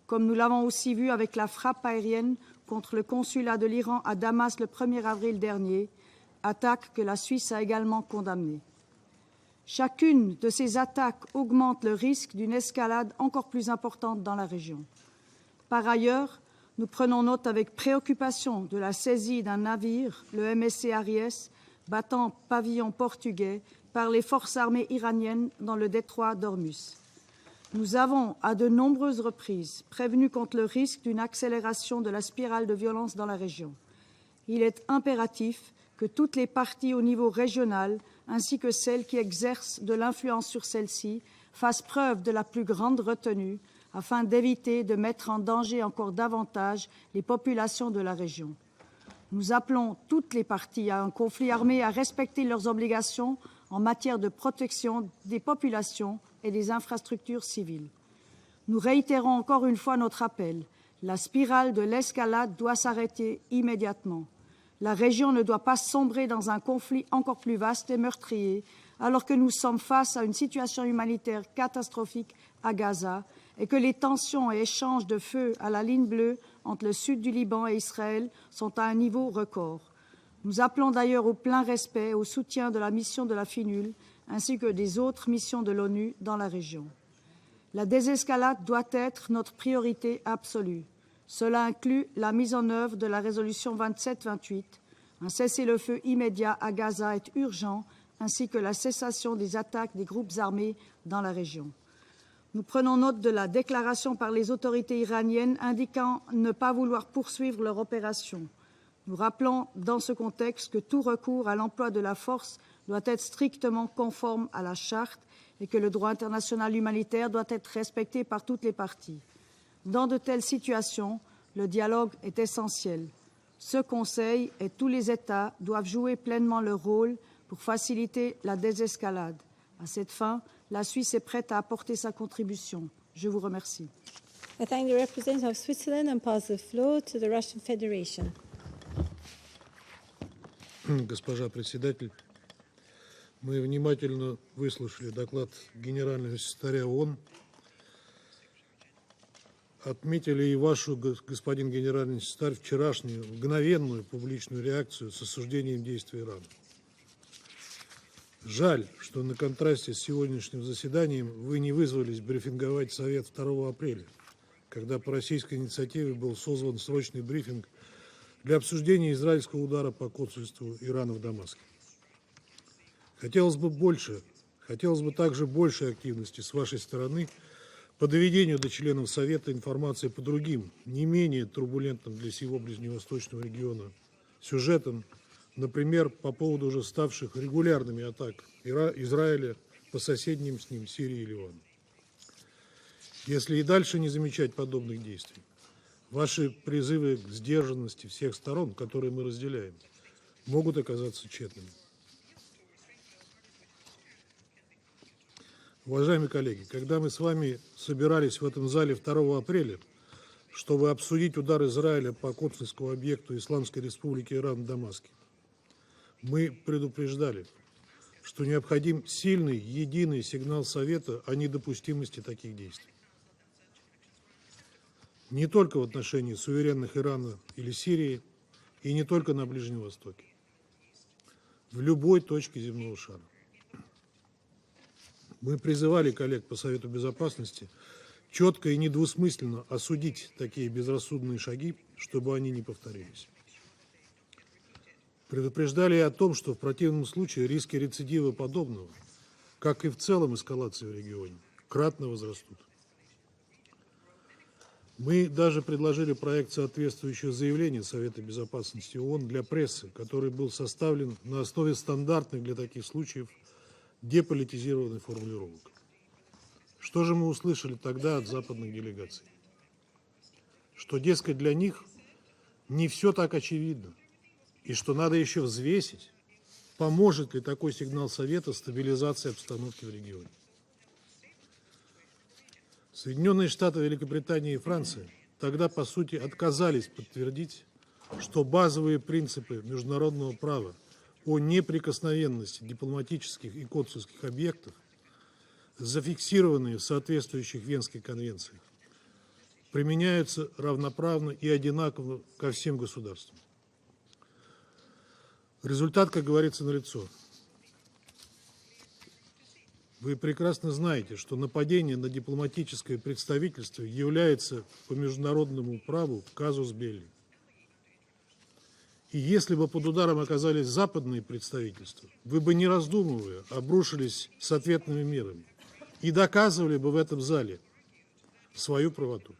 comme nous l'avons aussi vu avec la frappe aérienne contre le consulat de l'Iran à Damas le 1er avril dernier, attaque que la Suisse a également condamnée. Chacune de ces attaques augmente le risque d'une escalade encore plus importante dans la région. Par ailleurs, nous prenons note avec préoccupation de la saisie d'un navire, le MSC Aries, battant pavillon portugais, par les forces armées iraniennes dans le détroit d'Ormuz. Nous avons, à de nombreuses reprises, prévenu contre le risque d'une accélération de la spirale de violence dans la région. Il est impératif que toutes les parties au niveau régional, ainsi que celles qui exercent de l'influence sur celle-ci, fassent preuve de la plus grande retenue afin d'éviter de mettre en danger encore davantage les populations de la région. Nous appelons toutes les parties à un conflit armé à respecter leurs obligations en matière de protection des populations et des infrastructures civiles. Nous réitérons encore une fois notre appel. La spirale de l'escalade doit s'arrêter immédiatement. La région ne doit pas sombrer dans un conflit encore plus vaste et meurtrier, alors que nous sommes face à une situation humanitaire catastrophique à Gaza et que les tensions et échanges de feu à la ligne bleue entre le sud du Liban et Israël sont à un niveau record. Nous appelons d'ailleurs au plein respect et au soutien de la mission de la FINUL ainsi que des autres missions de l'ONU dans la région. La désescalade doit être notre priorité absolue. Cela inclut la mise en œuvre de la résolution 2728. Un cessez-le-feu immédiat à Gaza est urgent, ainsi que la cessation des attaques des groupes armés dans la région. Nous prenons note de la déclaration par les autorités iraniennes indiquant ne pas vouloir poursuivre leur opération. Nous rappelons dans ce contexte que tout recours à l'emploi de la force doit être strictement conforme à la Charte et que le droit international humanitaire doit être respecté par toutes les parties. Dans de telles situations, le dialogue est essentiel. Ce Conseil et tous les États doivent jouer pleinement leur rôle pour faciliter la désescalade. À cette fin, la Suisse est prête à apporter sa contribution. Je vous remercie. I thank the representative of Switzerland and pass the floor to the Russian Federation. Госпожа председатель, Мы внимательно выслушали доклад Генерального секретаря ООН. Отметили и вашу, господин генеральный секретарь, вчерашнюю мгновенную публичную реакцию с осуждением действий Ирана. Жаль, что на контрасте с сегодняшним заседанием вы не вызвались брифинговать Совет 2 апреля, когда по российской инициативе был созван срочный брифинг для обсуждения израильского удара по консульству Ирана в Дамаске. Хотелось бы также большей активности с вашей стороны по доведению до членов Совета информации по другим, не менее турбулентным для всего ближневосточного региона сюжетам, например, по поводу уже ставших регулярными атак Израиля по соседним с ним Сирии и Ливану. Если и дальше не замечать подобных действий, ваши призывы к сдержанности всех сторон, которые мы разделяем, могут оказаться тщетными. Уважаемые коллеги, когда мы с вами собирались в этом зале 2 апреля, чтобы обсудить удар Израиля по консульскому объекту Исламской Республики Иран в Дамаске, мы предупреждали, что необходим сильный, единый сигнал Совета о недопустимости таких действий. Не только в отношении суверенных Ирана или Сирии, и не только на Ближнем Востоке. В любой точке земного шара. Мы призывали коллег по Совету Безопасности четко и недвусмысленно осудить такие безрассудные шаги, чтобы они не повторились. Предупреждали и о том, что в противном случае риски рецидива подобного, как и в целом эскалации в регионе, кратно возрастут. Мы даже предложили проект соответствующего заявления Совета Безопасности ООН для прессы, который был составлен на основе стандартных для таких случаев деполитизированных формулировок. Что же мы услышали тогда от западных делегаций? Что, дескать, для них не все так очевидно, и что надо еще взвесить, поможет ли такой сигнал Совета стабилизации обстановки в регионе. Соединенные Штаты, Великобритания и Франция тогда, по сути, отказались подтвердить, что базовые принципы международного права о неприкосновенности дипломатических и консульских объектов, зафиксированные в соответствующих Венских конвенциях, применяются равноправно и одинаково ко всем государствам. Результат, как говорится, налицо. Вы прекрасно знаете, что нападение на дипломатическое представительство является по международному праву казус белли. И если бы под ударом оказались западные представительства, вы бы, не раздумывая, обрушились с ответными мерами и доказывали бы в этом зале свою правоту.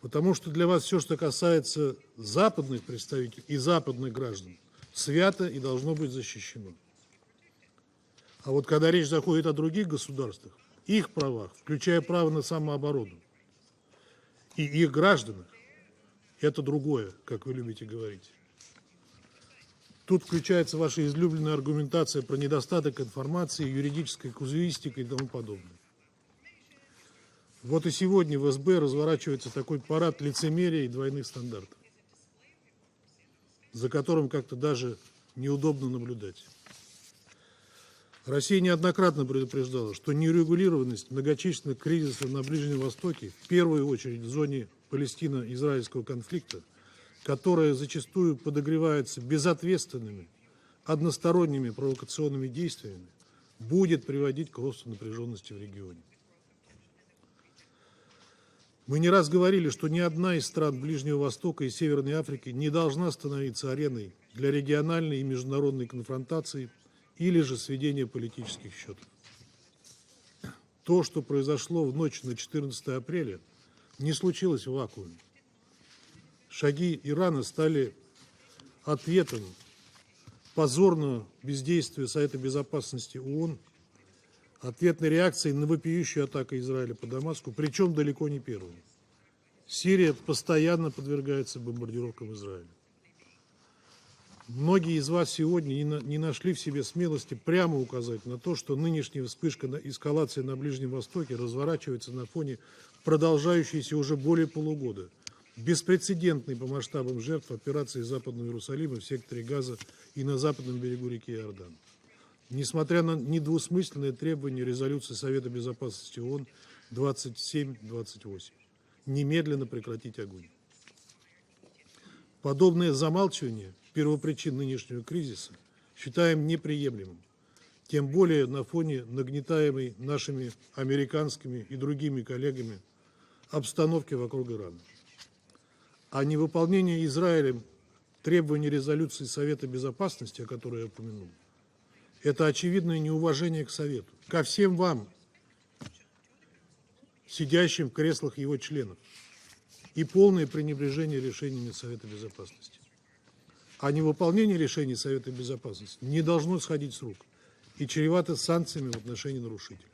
Потому что для вас все, что касается западных представителей и западных граждан, свято и должно быть защищено. А вот когда речь заходит о других государствах, их правах, включая право на самооборону, и их гражданах, это другое, как вы любите говорить. Тут включается ваша излюбленная аргументация про недостаток информации, юридической казуистики и тому подобное. Вот и сегодня в СБ разворачивается такой парад лицемерия и двойных стандартов, за которым как-то даже неудобно наблюдать. Россия неоднократно предупреждала, что нерегулированность многочисленных кризисов на Ближнем Востоке, в первую очередь в зоне палестино-израильского конфликта, которая зачастую подогревается безответственными, односторонними провокационными действиями, будет приводить к росту напряженности в регионе. Мы не раз говорили, что ни одна из стран Ближнего Востока и Северной Африки не должна становиться ареной для региональной и международной конфронтации или же сведения политических счетов. То, что произошло в ночь на 14 апреля, не случилось в вакууме. Шаги Ирана стали ответом позорного бездействия Совета Безопасности ООН, ответной реакцией на вопиющую атаку Израиля по Дамаску, причем далеко не первой. Сирия постоянно подвергается бомбардировкам Израиля. Многие из вас сегодня не нашли в себе смелости прямо указать на то, что нынешняя вспышка эскалации на Ближнем Востоке разворачивается на фоне продолжающейся уже более полугода беспрецедентной по масштабам жертв операции Западного Иерусалима в секторе Газа и на западном берегу реки Иордан. несмотря на недвусмысленные требования резолюции Совета Безопасности ООН 2728. Немедленно прекратить огонь. Подобное замалчивание первопричин нынешнего кризиса считаем неприемлемым, тем более на фоне нагнетаемой нашими американскими и другими коллегами обстановки вокруг Ирана. А невыполнение Израилем требований резолюции Совета Безопасности, о которой я упомянул, это очевидное неуважение к Совету, ко всем вам, сидящим в креслах его членов, и полное пренебрежение решениями Совета Безопасности. А невыполнение решений Совета Безопасности не должно сходить с рук и чревато санкциями в отношении нарушителей.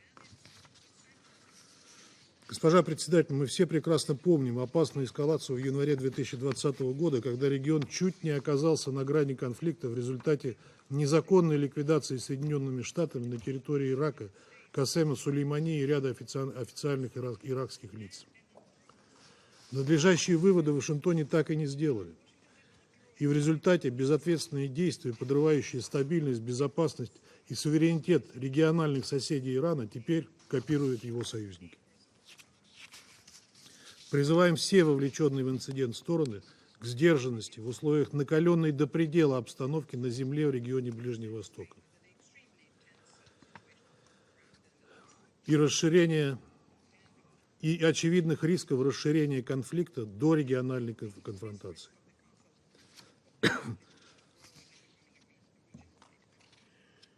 Госпожа председатель, мы все прекрасно помним опасную эскалацию в январе 2020 года, когда регион чуть не оказался на грани конфликта в результате незаконной ликвидации Соединенными Штатами на территории Ирака Касема Сулеймани и ряда официальных иракских лиц. Надлежащие выводы в Вашингтоне так и не сделали. И в результате безответственные действия, подрывающие стабильность, безопасность и суверенитет региональных соседей Ирана, теперь копируют его союзники. Призываем все вовлеченные в инцидент стороны к сдержанности в условиях накаленной до предела обстановки на земле в регионе Ближнего Востока и расширения и очевидных рисков расширения конфликта до региональной конфронтации.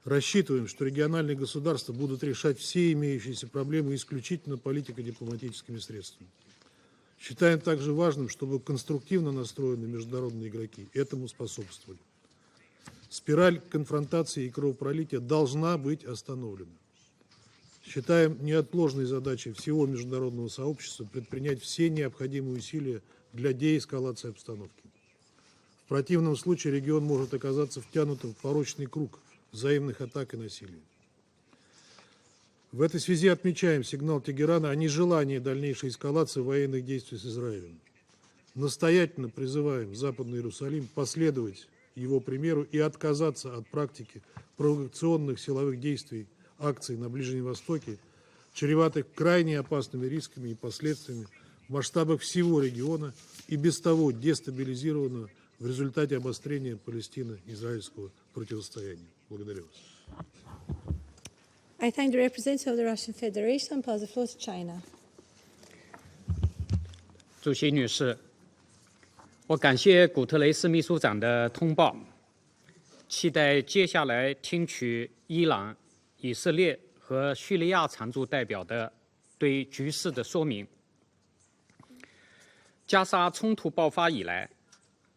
Рассчитываем, что региональные государства будут решать все имеющиеся проблемы исключительно политико-дипломатическими средствами. Считаем также важным, чтобы конструктивно настроенные международные игроки этому способствовали. Спираль конфронтации и кровопролития должна быть остановлена. Считаем неотложной задачей всего международного сообщества предпринять все необходимые усилия для деэскалации обстановки. В противном случае регион может оказаться втянутым в порочный круг взаимных атак и насилия. В этой связи отмечаем сигнал Тегерана о нежелании дальнейшей эскалации военных действий с Израилем. Настоятельно призываем Западный Иерусалим последовать его примеру и отказаться от практики провокационных силовых действий, акций на Ближнем Востоке, чреватых крайне опасными рисками и последствиями в масштабах всего региона и без того дестабилизированного в результате обострения палестино-израильского противостояния. Благодарю вас. I thank the representative of the Russian Federation and pass the floor to China. 主席女士，我感谢古特雷斯秘书长的通报，期待接下来听取伊朗、以色列和叙利亚常驻代表的对局势的说明。加沙冲突爆发以来，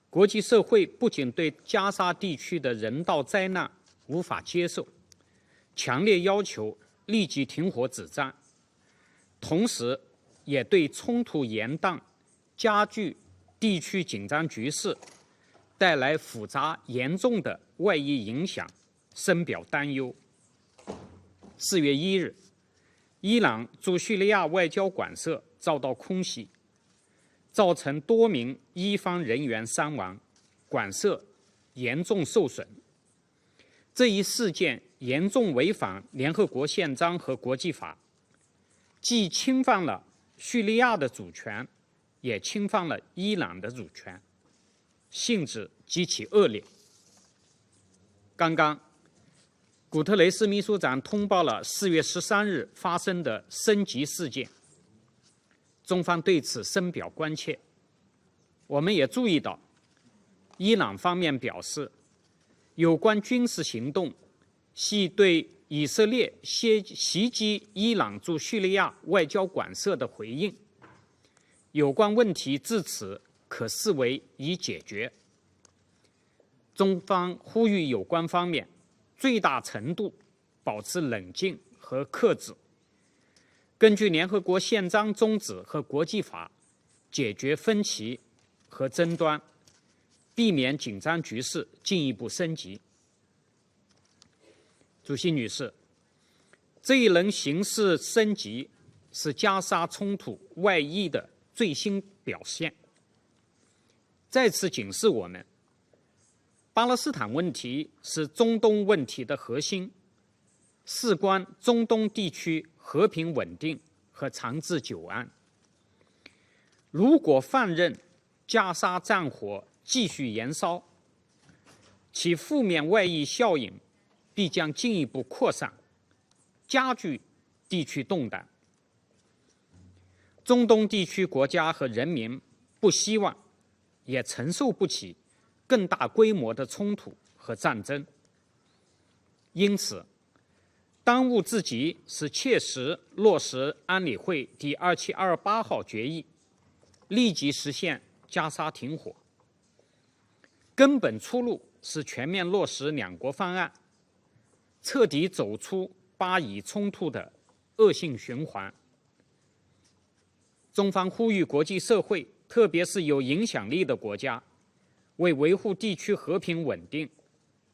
国际社会不仅对加沙地区的人道灾难无法接受，强烈要求立即停火止战，同时也对冲突延宕、加剧地区紧张局势、带来复杂严重的外溢影响深表担忧。4月1日，伊朗驻叙利亚外交馆舍遭到空袭，造成多名伊方人员伤亡，馆舍严重受损。这一事件严重违反联合国宪章和国际法，既侵犯了叙利亚的主权，也侵犯了伊朗的主权，性质极其恶劣。刚刚，古特雷斯秘书长通报了4月13日发生的升级事件，中方对此深表关切。我们也注意到，伊朗方面表示，有关军事行动系对以色列袭击伊朗驻叙利亚外交馆舍的回应，有关问题至此可视为已解决。中方呼吁有关方面最大程度保持冷静和克制，根据联合国宪章宗旨和国际法解决分歧和争端，避免紧张局势进一步升级。主席女士，这一轮形势升级是加沙冲突外溢的最新表现，再次警示我们，巴勒斯坦问题是中东问题的核心，事关中东地区和平稳定和长治久安。如果放任加沙战火继续延烧，其负面外溢效应必将进一步扩散，加剧地区动荡。中东地区国家和人民不希望，也承受不起更大规模的冲突和战争。因此，当务之急是切实落实安理会第2728号决议，立即实现加沙停火。根本出路是全面落实两国方案，彻底走出巴以冲突的恶性循环。中方呼吁国际社会，特别是有影响力的国家，为维护地区和平稳定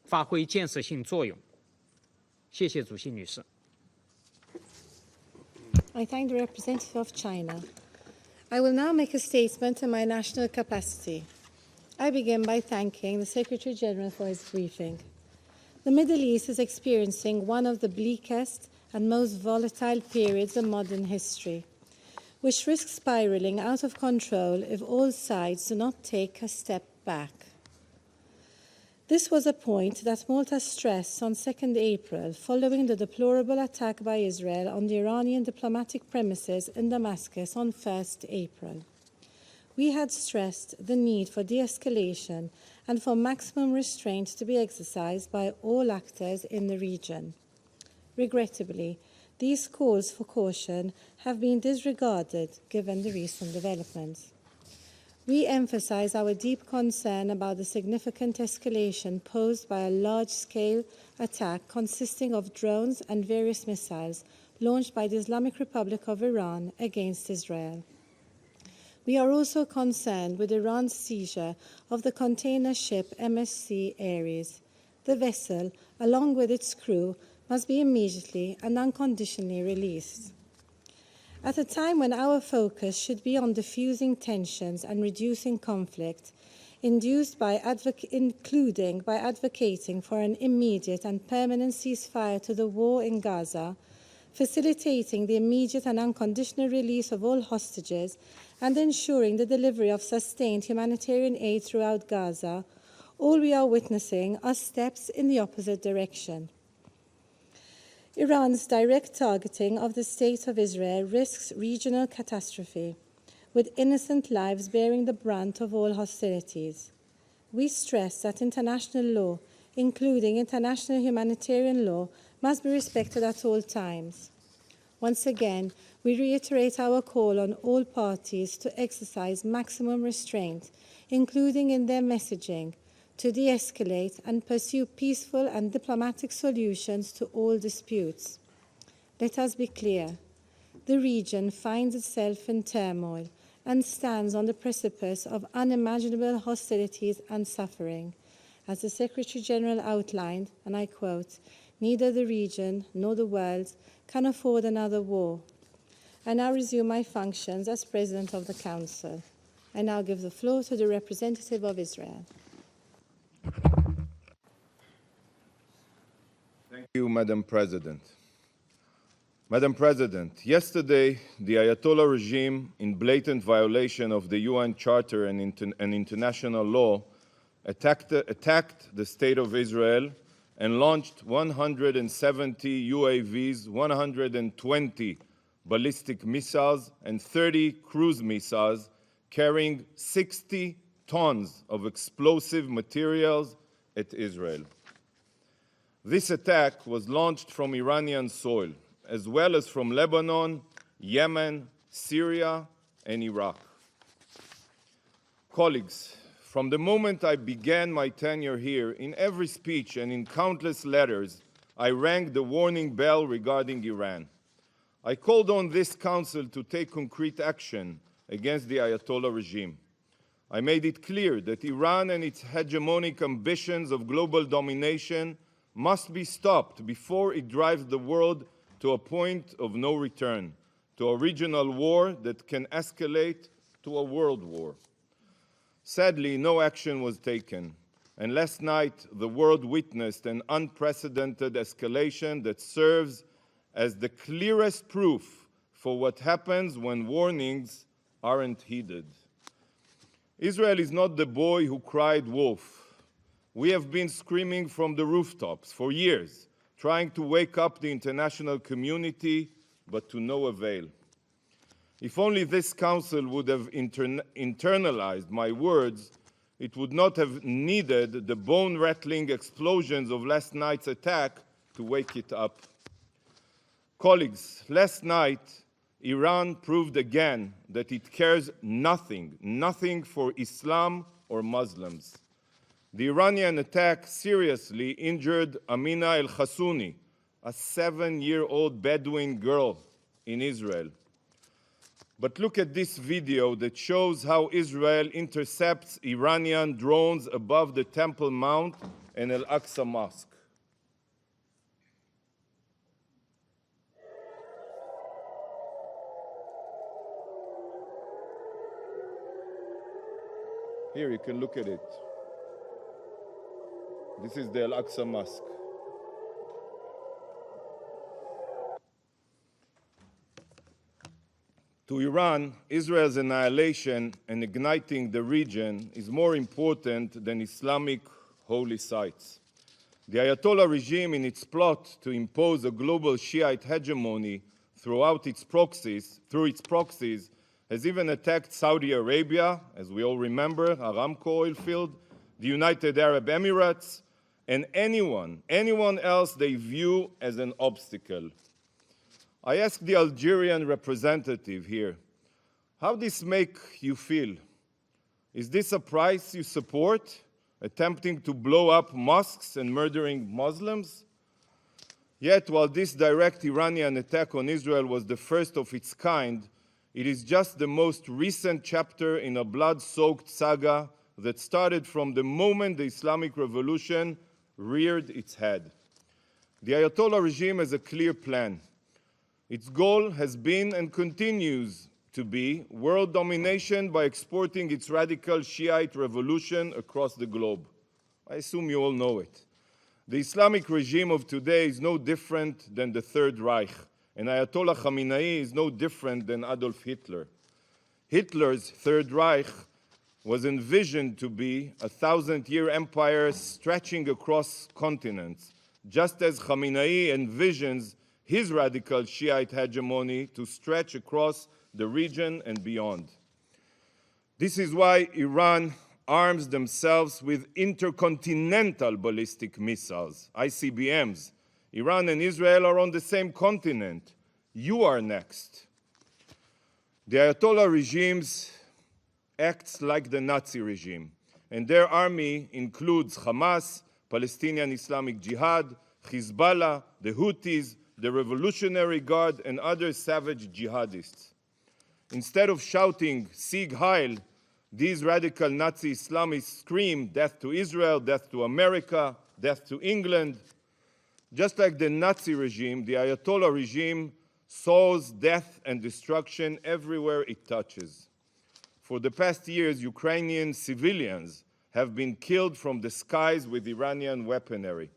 发挥建设性作用。谢谢主席女士。I thank the representative of China. I will now make a statement in my national capacity. I begin by thanking the Secretary General for his briefing. The Middle East is experiencing one of the bleakest and most volatile periods in modern history, which risks spiraling out of control if all sides do not take a step back. This was a point that Malta stressed on 2nd April following the deplorable attack by Israel on the Iranian diplomatic premises in Damascus on 1st April. We had stressed the need for de-escalation and for maximum restraint to be exercised by all actors in the region. Regrettably, these calls for caution have been disregarded given the recent developments. We emphasize our deep concern about the significant escalation posed by a large-scale attack consisting of drones and various missiles launched by the Islamic Republic of Iran against Israel. We are also concerned with Iran's seizure of the container ship MSC Ares. The vessel, along with its crew, must be immediately and unconditionally released. At a time when our focus should be on diffusing tensions and reducing conflict, including by advocating for an immediate and permanent ceasefire to the war in Gaza, facilitating the immediate and unconditional release of all hostages, and ensuring the delivery of sustained humanitarian aid throughout Gaza, all we are witnessing are steps in the opposite direction. Iran's direct targeting of the State of Israel risks regional catastrophe, with innocent lives bearing the brunt of all hostilities. We stress that international law, including international humanitarian law, must be respected at all times. Once again, we reiterate our call on all parties to exercise maximum restraint, including in their messaging, to de-escalate and pursue peaceful and diplomatic solutions to all disputes. Let us be clear. The region finds itself in turmoil and stands on the precipice of unimaginable hostilities and suffering. As the Secretary General outlined, and I quote, "Neither the region nor the world can afford another war." I now resume my functions as President of the Council. I now give the floor to the representative of Israel. Thank you, Madam President. Madam President, yesterday, the Ayatollah regime, in blatant violation of the UN Charter and international law, attacked the State of Israel and launched 170 UAVs, 120 ballistic missiles, and 30 cruise missiles carrying 60 tons of explosive materials at Israel. This attack was launched from Iranian soil, as well as from Lebanon, Yemen, Syria, and Iraq. Colleagues, from the moment I began my tenure here, in every speech and in countless letters, I rang the warning bell regarding Iran. I called on this Council to take concrete action against the Ayatollah regime. I made it clear that Iran and its hegemonic ambitions of global domination must be stopped before it drives the world to a point of no return, to a regional war that can escalate to a world war. Sadly, no action was taken. And last night, the world witnessed an unprecedented escalation that serves as the clearest proof for what happens when warnings aren't heeded. Israel is not the boy who cried wolf. We have been screaming from the rooftops for years, trying to wake up the international community, but to no avail. If only this council would have internalized my words, it would not have needed the bone-rattling explosions of last night's attack to wake it up. Colleagues, last night, Iran proved again that it cares nothing for Islam or Muslims. The Iranian attack seriously injured Amina al-Khassouni, a 7-year-old Bedouin girl in Israel. But look at this video that shows how Israel intercepts Iranian drones above the Temple Mount and Al-Aqsa Mosque. Here, you can look at it. This is the Al-Aqsa Mosque. To Iran, Israel's annihilation and igniting the region is more important than Islamic holy sites. The Ayatollah regime, in its plot to impose a global Shiite hegemony through its proxies, has even attacked Saudi Arabia, as we all remember, Aramco oil field, the United Arab Emirates, and anyone else they view as an obstacle. I asked the Algerian representative here, how does this make you feel? Is this a price you support, attempting to blow up mosques and murdering Muslims? Yet, while this direct Iranian attack on Israel was the first of its kind, it is just the most recent chapter in a blood-soaked saga that started from the moment the Islamic Revolution reared its head. The Ayatollah regime has a clear plan. Its goal has been and continues to be world domination by exporting its radical Shiite revolution across the globe. I assume you all know it. The Islamic regime of today is no different than the Third Reich, and Ayatollah Khamenei is no different than Adolf Hitler. Hitler's Third Reich was envisioned to be a 1,000-year empire stretching across continents, just as Khamenei envisions his radical Shiite hegemony to stretch across the region and beyond. This is why Iran arms themselves with intercontinental ballistic missiles, ICBMs. Iran and Israel are on the same continent. You are next. The Ayatollah regimes acts like the Nazi regime, and their army includes Hamas, Palestinian Islamic Jihad, Hezbollah, the Houthis, the Revolutionary Guard, and other savage jihadists. Instead of shouting, Sieg Heil, these radical Nazi Islamists scream, death to Israel, death to America, death to England. Just like the Nazi regime, the Ayatollah regime sows death and destruction everywhere it touches. For the past years, Ukrainian civilians have been killed from the skies with Iranian weaponry.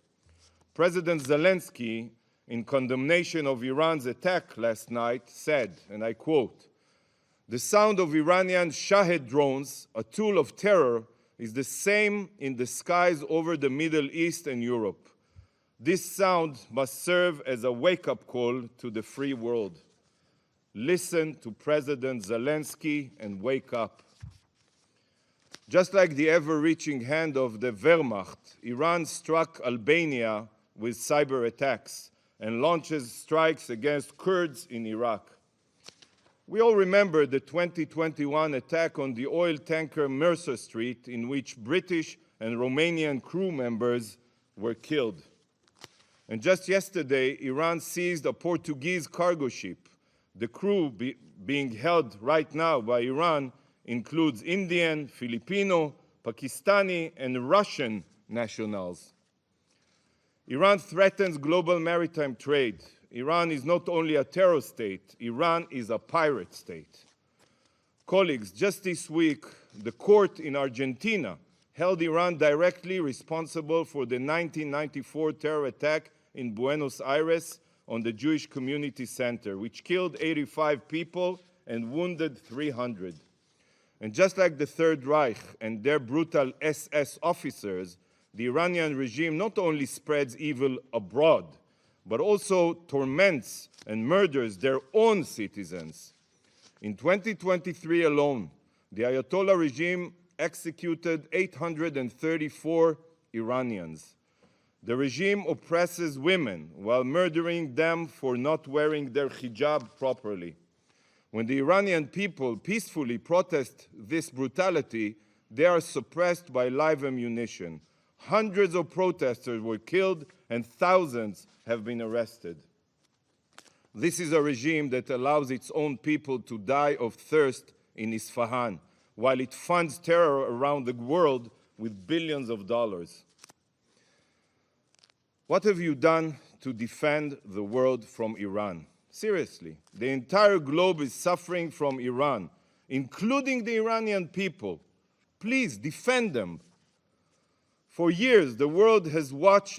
President Zelensky, in condemnation of Iran's attack last night, said, and I quote, "The sound of Iranian Shahed drones, a tool of terror, is the same in the skies over the Middle East and Europe. This sound must serve as a wake-up call to the free world. Listen to President Zelensky and wake up." Just like the ever-reaching hand of the Wehrmacht, Iran struck Albania with cyber attacks and launches strikes against Kurds in Iraq. We all remember the 2021 attack on the oil tanker Mercer Street, in which British and Romanian crew members were killed. And just yesterday, Iran seized a Portuguese cargo ship. The crew being held right now by Iran includes Indian, Filipino, Pakistani, and Russian nationals. Iran threatens global maritime trade. Iran is not only a terror state, Iran is a pirate state. Colleagues, just this week, the court in Argentina held Iran directly responsible for the 1994 terror attack in Buenos Aires on the Jewish Community Center, which killed 85 people and wounded 300. And just like the Third Reich and their brutal SS officers, the Iranian regime not only spreads evil abroad, but also torments and murders their own citizens. In 2023 alone, the Ayatollah regime executed 834 Iranians. The regime oppresses women while murdering them for not wearing their hijab properly. When the Iranian people peacefully protest this brutality, they are suppressed by live ammunition. Hundreds of protesters were killed and thousands have been arrested. This is a regime that allows its own people to die of thirst in Isfahan, while it funds terror around the world with billions of dollars. What have you done to defend the world from Iran? Seriously, the entire globe is suffering from Iran, including the Iranian people. Please defend them. For years, the world has watched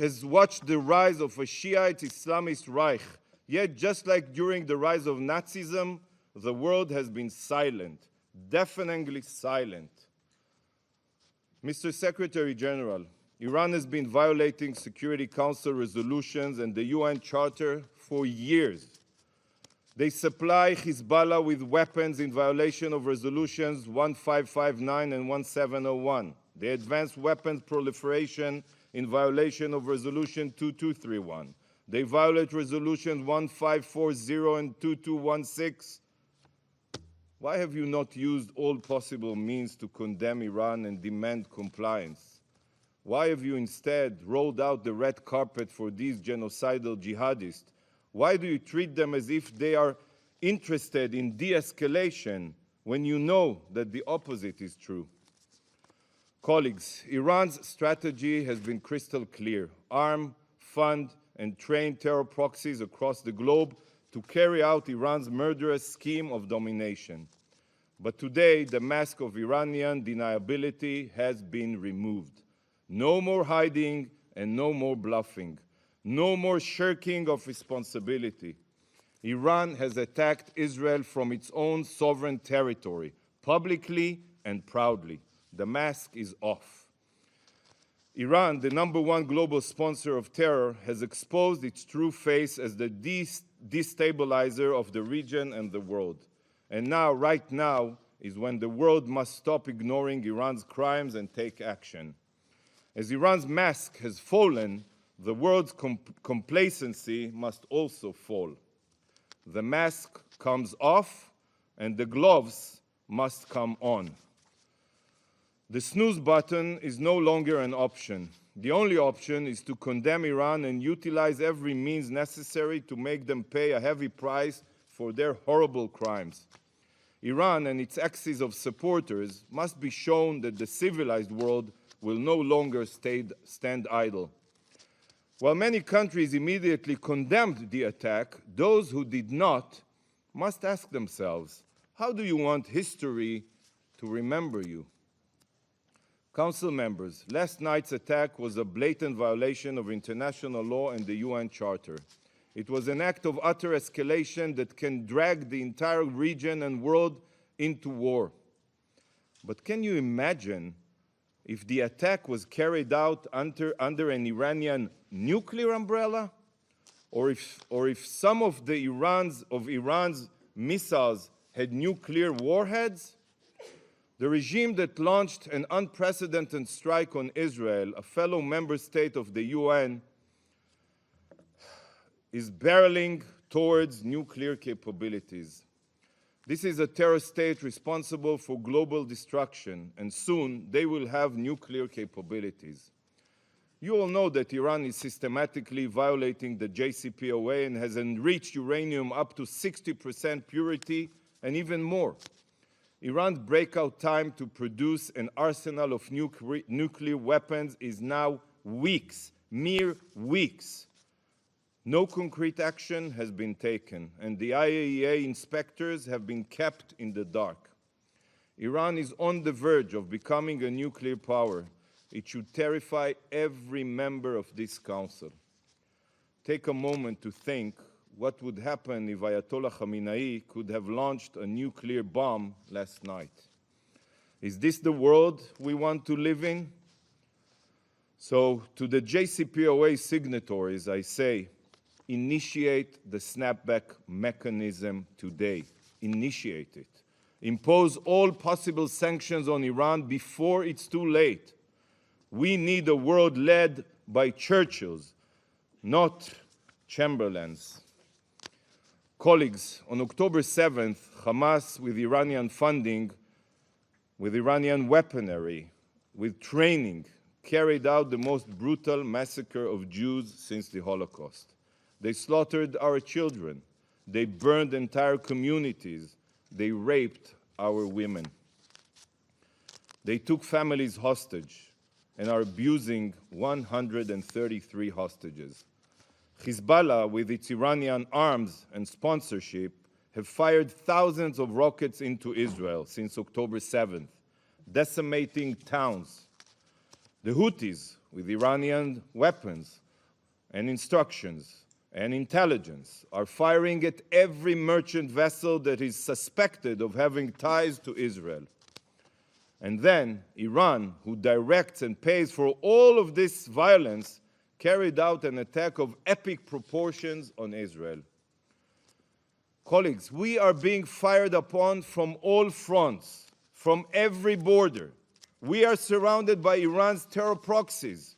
the rise of a Shiite Islamist Reich. Yet, just like during the rise of Nazism, the world has been silent, deafeningly silent. Mr. Secretary General, Iran has been violating Security Council resolutions and the UN Charter for years. They supply Hezbollah with weapons in violation of resolutions 1559 and 1701. They advance weapons proliferation in violation of resolution 2231. They violate resolutions 1540 and 2216. Why have you not used all possible means to condemn Iran and demand compliance? Why have you instead rolled out the red carpet for these genocidal jihadists? Why do you treat them as if they are interested in de-escalation when you know that the opposite is true? Colleagues, Iran's strategy has been crystal clear: arm, fund, and train terror proxies across the globe to carry out Iran's murderous scheme of domination. But today, the mask of Iranian deniability has been removed. No more hiding and no more bluffing. No more shirking of responsibility. Iran has attacked Israel from its own sovereign territory, publicly and proudly. The mask is off. Iran, the #1 global sponsor of terror, has exposed its true face as the destabilizer of the region and the world. And now, right now, is when the world must stop ignoring Iran's crimes and take action. As Iran's mask has fallen, the world's complacency must also fall. The mask comes off, and the gloves must come on. The snooze button is no longer an option. The only option is to condemn Iran and utilize every means necessary to make them pay a heavy price for their horrible crimes. Iran and its axis of supporters must be shown that the civilized world will no longer stand idle. While many countries immediately condemned the attack, those who did not must ask themselves, how do you want history to remember you? Council members, last night's attack was a blatant violation of international law and the UN Charter. It was an act of utter escalation that can drag the entire region and world into war. But can you imagine if the attack was carried out under an Iranian nuclear umbrella? Or if some of Iran's missiles had nuclear warheads? The regime that launched an unprecedented strike on Israel, a fellow member state of the UN, is barreling towards nuclear capabilities. This is a terror state responsible for global destruction, and soon they will have nuclear capabilities. You all know that Iran is systematically violating the JCPOA and has enriched uranium up to 60% purity and even more. Iran's breakout time to produce an arsenal of nuclear weapons is now weeks, mere weeks. No concrete action has been taken, and the IAEA inspectors have been kept in the dark. Iran is on the verge of becoming a nuclear power, It should terrify every member of this council. Take a moment to think what would happen if Ayatollah Khamenei could have launched a nuclear bomb last night. Is this the world we want to live in? So to the JCPOA signatories, I say, initiate the snapback mechanism today. Initiate it. Impose all possible sanctions on Iran before it's too late. We need a world led by Churchills, not Chamberlains. Colleagues, on October 7th, Hamas, with Iranian funding, with Iranian weaponry, with training, carried out the most brutal massacre of Jews since the Holocaust. They slaughtered our children. They burned entire communities. They raped our women. They took families hostage and are abusing 133 hostages. Hezbollah, with its Iranian arms and sponsorship, have fired thousands of rockets into Israel since October 7th, decimating towns. The Houthis, with Iranian weapons and instructions and intelligence, are firing at every merchant vessel that is suspected of having ties to Israel. And then Iran, who directs and pays for all of this violence, carried out an attack of epic proportions on Israel. Colleagues, we are being fired upon from all fronts, from every border. We are surrounded by Iran's terror proxies.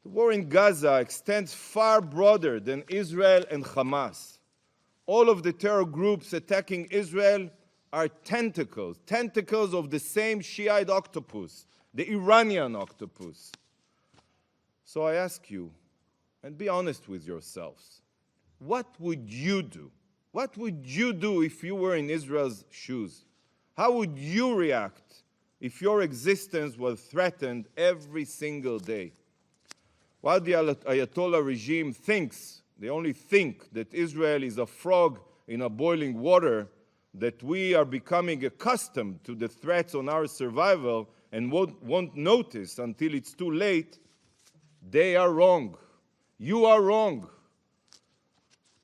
The war in Gaza extends far broader than Israel and Hamas. All of the terror groups attacking Israel are tentacles of the same Shiite octopus, the Iranian octopus. So I ask you, and be honest with yourselves, what would you do? What would you do if you were in Israel's shoes? How would you react if your existence was threatened every single day? While the Ayatollah regime thinks, they only think, that Israel is a frog in a boiling water, that we are becoming accustomed to the threats on our survival and won't notice until it's too late, they are wrong. You are wrong.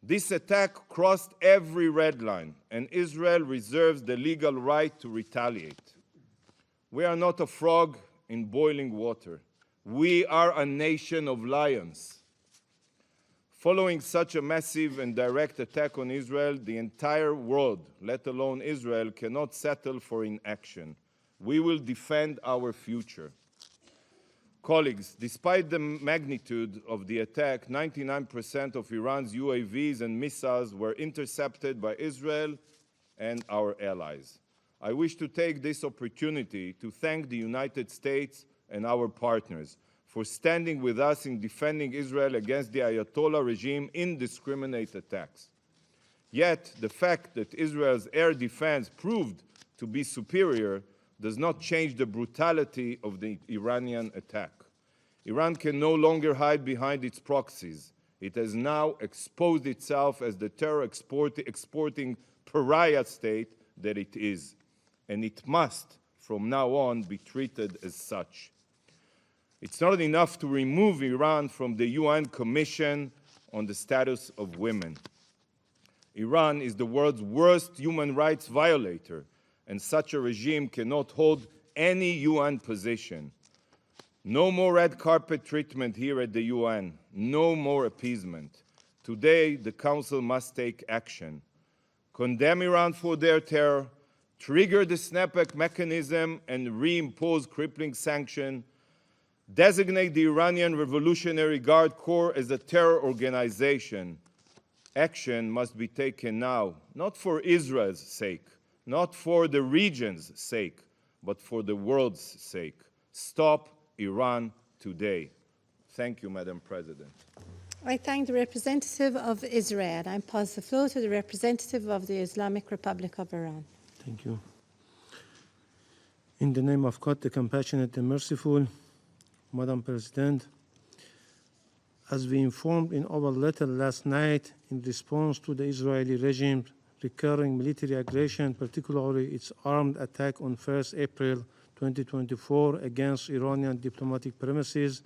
This attack crossed every red line, and Israel reserves the legal right to retaliate. We are not a frog in boiling water. We are a nation of lions. Following such a massive and direct attack on Israel, the entire world, let alone Israel, cannot settle for inaction. We will defend our future. Colleagues, despite the magnitude of the attack, 99% of Iran's UAVs and missiles were intercepted by Israel and our allies. I wish to take this opportunity to thank the United States and our partners for standing with us in defending Israel against the Ayatollah regime's indiscriminate attacks. Yet, the fact that Israel's air defense proved to be superior does not change the brutality of the Iranian attack. Iran can no longer hide behind its proxies. It has now exposed itself as the terror exporting pariah state that it is, and it must, from now on, be treated as such. It's not enough to remove Iran from the UN Commission on the Status of Women. Iran is the world's worst human rights violator, and such a regime cannot hold any UN position. No more red carpet treatment here at the UN. No more appeasement. Today, the Council must take action. Condemn Iran for their terror, trigger the snapback mechanism and reimpose crippling sanctions, designate the Iranian Revolutionary Guard Corps as a terror organization. Action must be taken now, not for Israel's sake, not for the region's sake, but for the world's sake. Stop Iran today. Thank you, Madam President. I thank the representative of Israel. I pass the floor to the representative of the Islamic Republic of Iran. Thank you. In the name of God, the compassionate and merciful, Madam President, as we informed in our letter last night in response to the Israeli regime's recurring military aggression, particularly its armed attack on 1st April 2024 against Iranian diplomatic premises,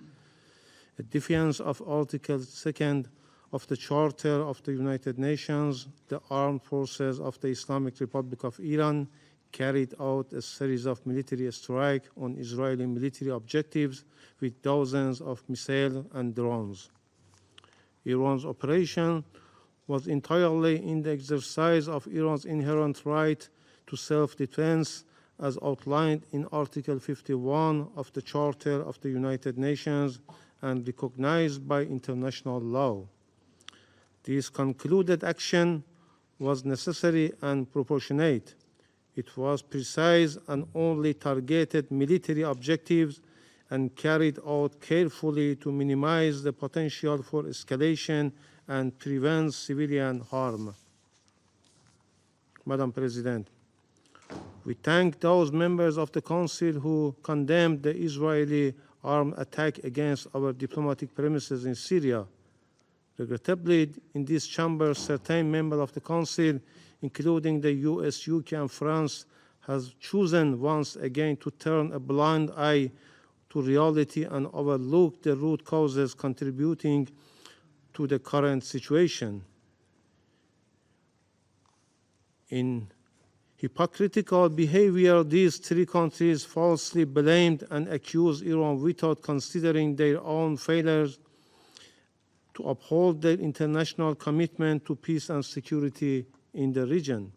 a defiance of Article 2 of the Charter of the United Nations, the armed forces of the Islamic Republic of Iran carried out a series of military strikes on Israeli military objectives with dozens of missiles and drones. Iran's operation was entirely in the exercise of Iran's inherent right to self-defense as outlined in Article 51 of the Charter of the United Nations and recognized by international law. This concluded action was necessary and proportionate. It was precise and only targeted military objectives and carried out carefully to minimize the potential for escalation and prevent civilian harm. Madam President, we thank those members of the Council who condemned the Israeli armed attack against our diplomatic premises in Syria. Regrettably, in this chamber, certain members of the Council, including the US, UK, and France, has chosen once again to turn a blind eye to reality and overlook the root causes contributing to the current situation. In hypocritical behavior, these three countries falsely blamed and accused Iran without considering their own failures to uphold their international commitment to peace and security in the region.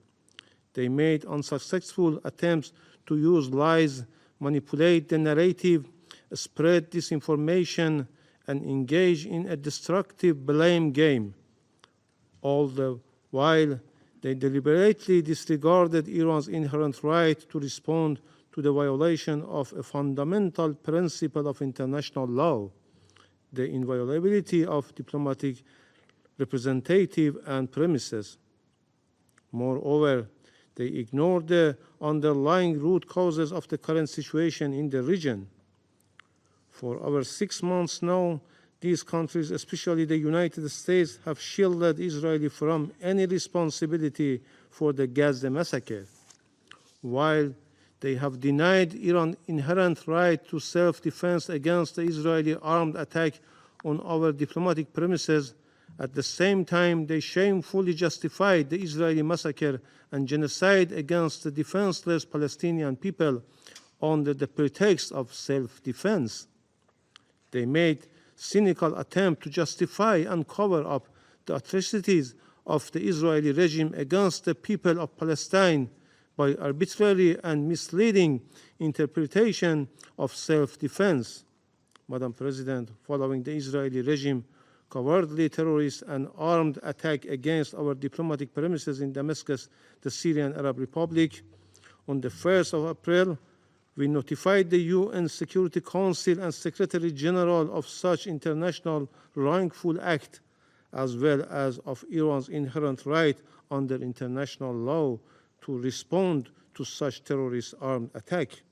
They made unsuccessful attempts to use lies, manipulate the narrative, spread disinformation, and engage in a destructive blame game. All the while, they deliberately disregarded Iran's inherent right to respond to the violation of a fundamental principle of international law, the inviolability of diplomatic representative and premises. Moreover, they ignored the underlying root causes of the current situation in the region. For over 6 months now, these countries, especially the United States, have shielded Israel from any responsibility for the Gaza massacre, while they have denied Iran's inherent right to self-defense against the Israeli armed attack on our diplomatic premises. At the same time, they shamefully justified the Israeli massacre and genocide against the defenseless Palestinian people under the pretext of self-defense. They made cynical attempt to justify and cover up the atrocities of the Israeli regime against the people of Palestine by arbitrary and misleading interpretation of self-defense. Madam President, following the Israeli regime cowardly terrorist and armed attack against our diplomatic premises in Damascus, the Syrian Arab Republic, on the 1st of April, we notified the UN Security Council and Secretary General of such international wrongful act, as well as of Iran's inherent right under international law to respond to such terrorist armed attack.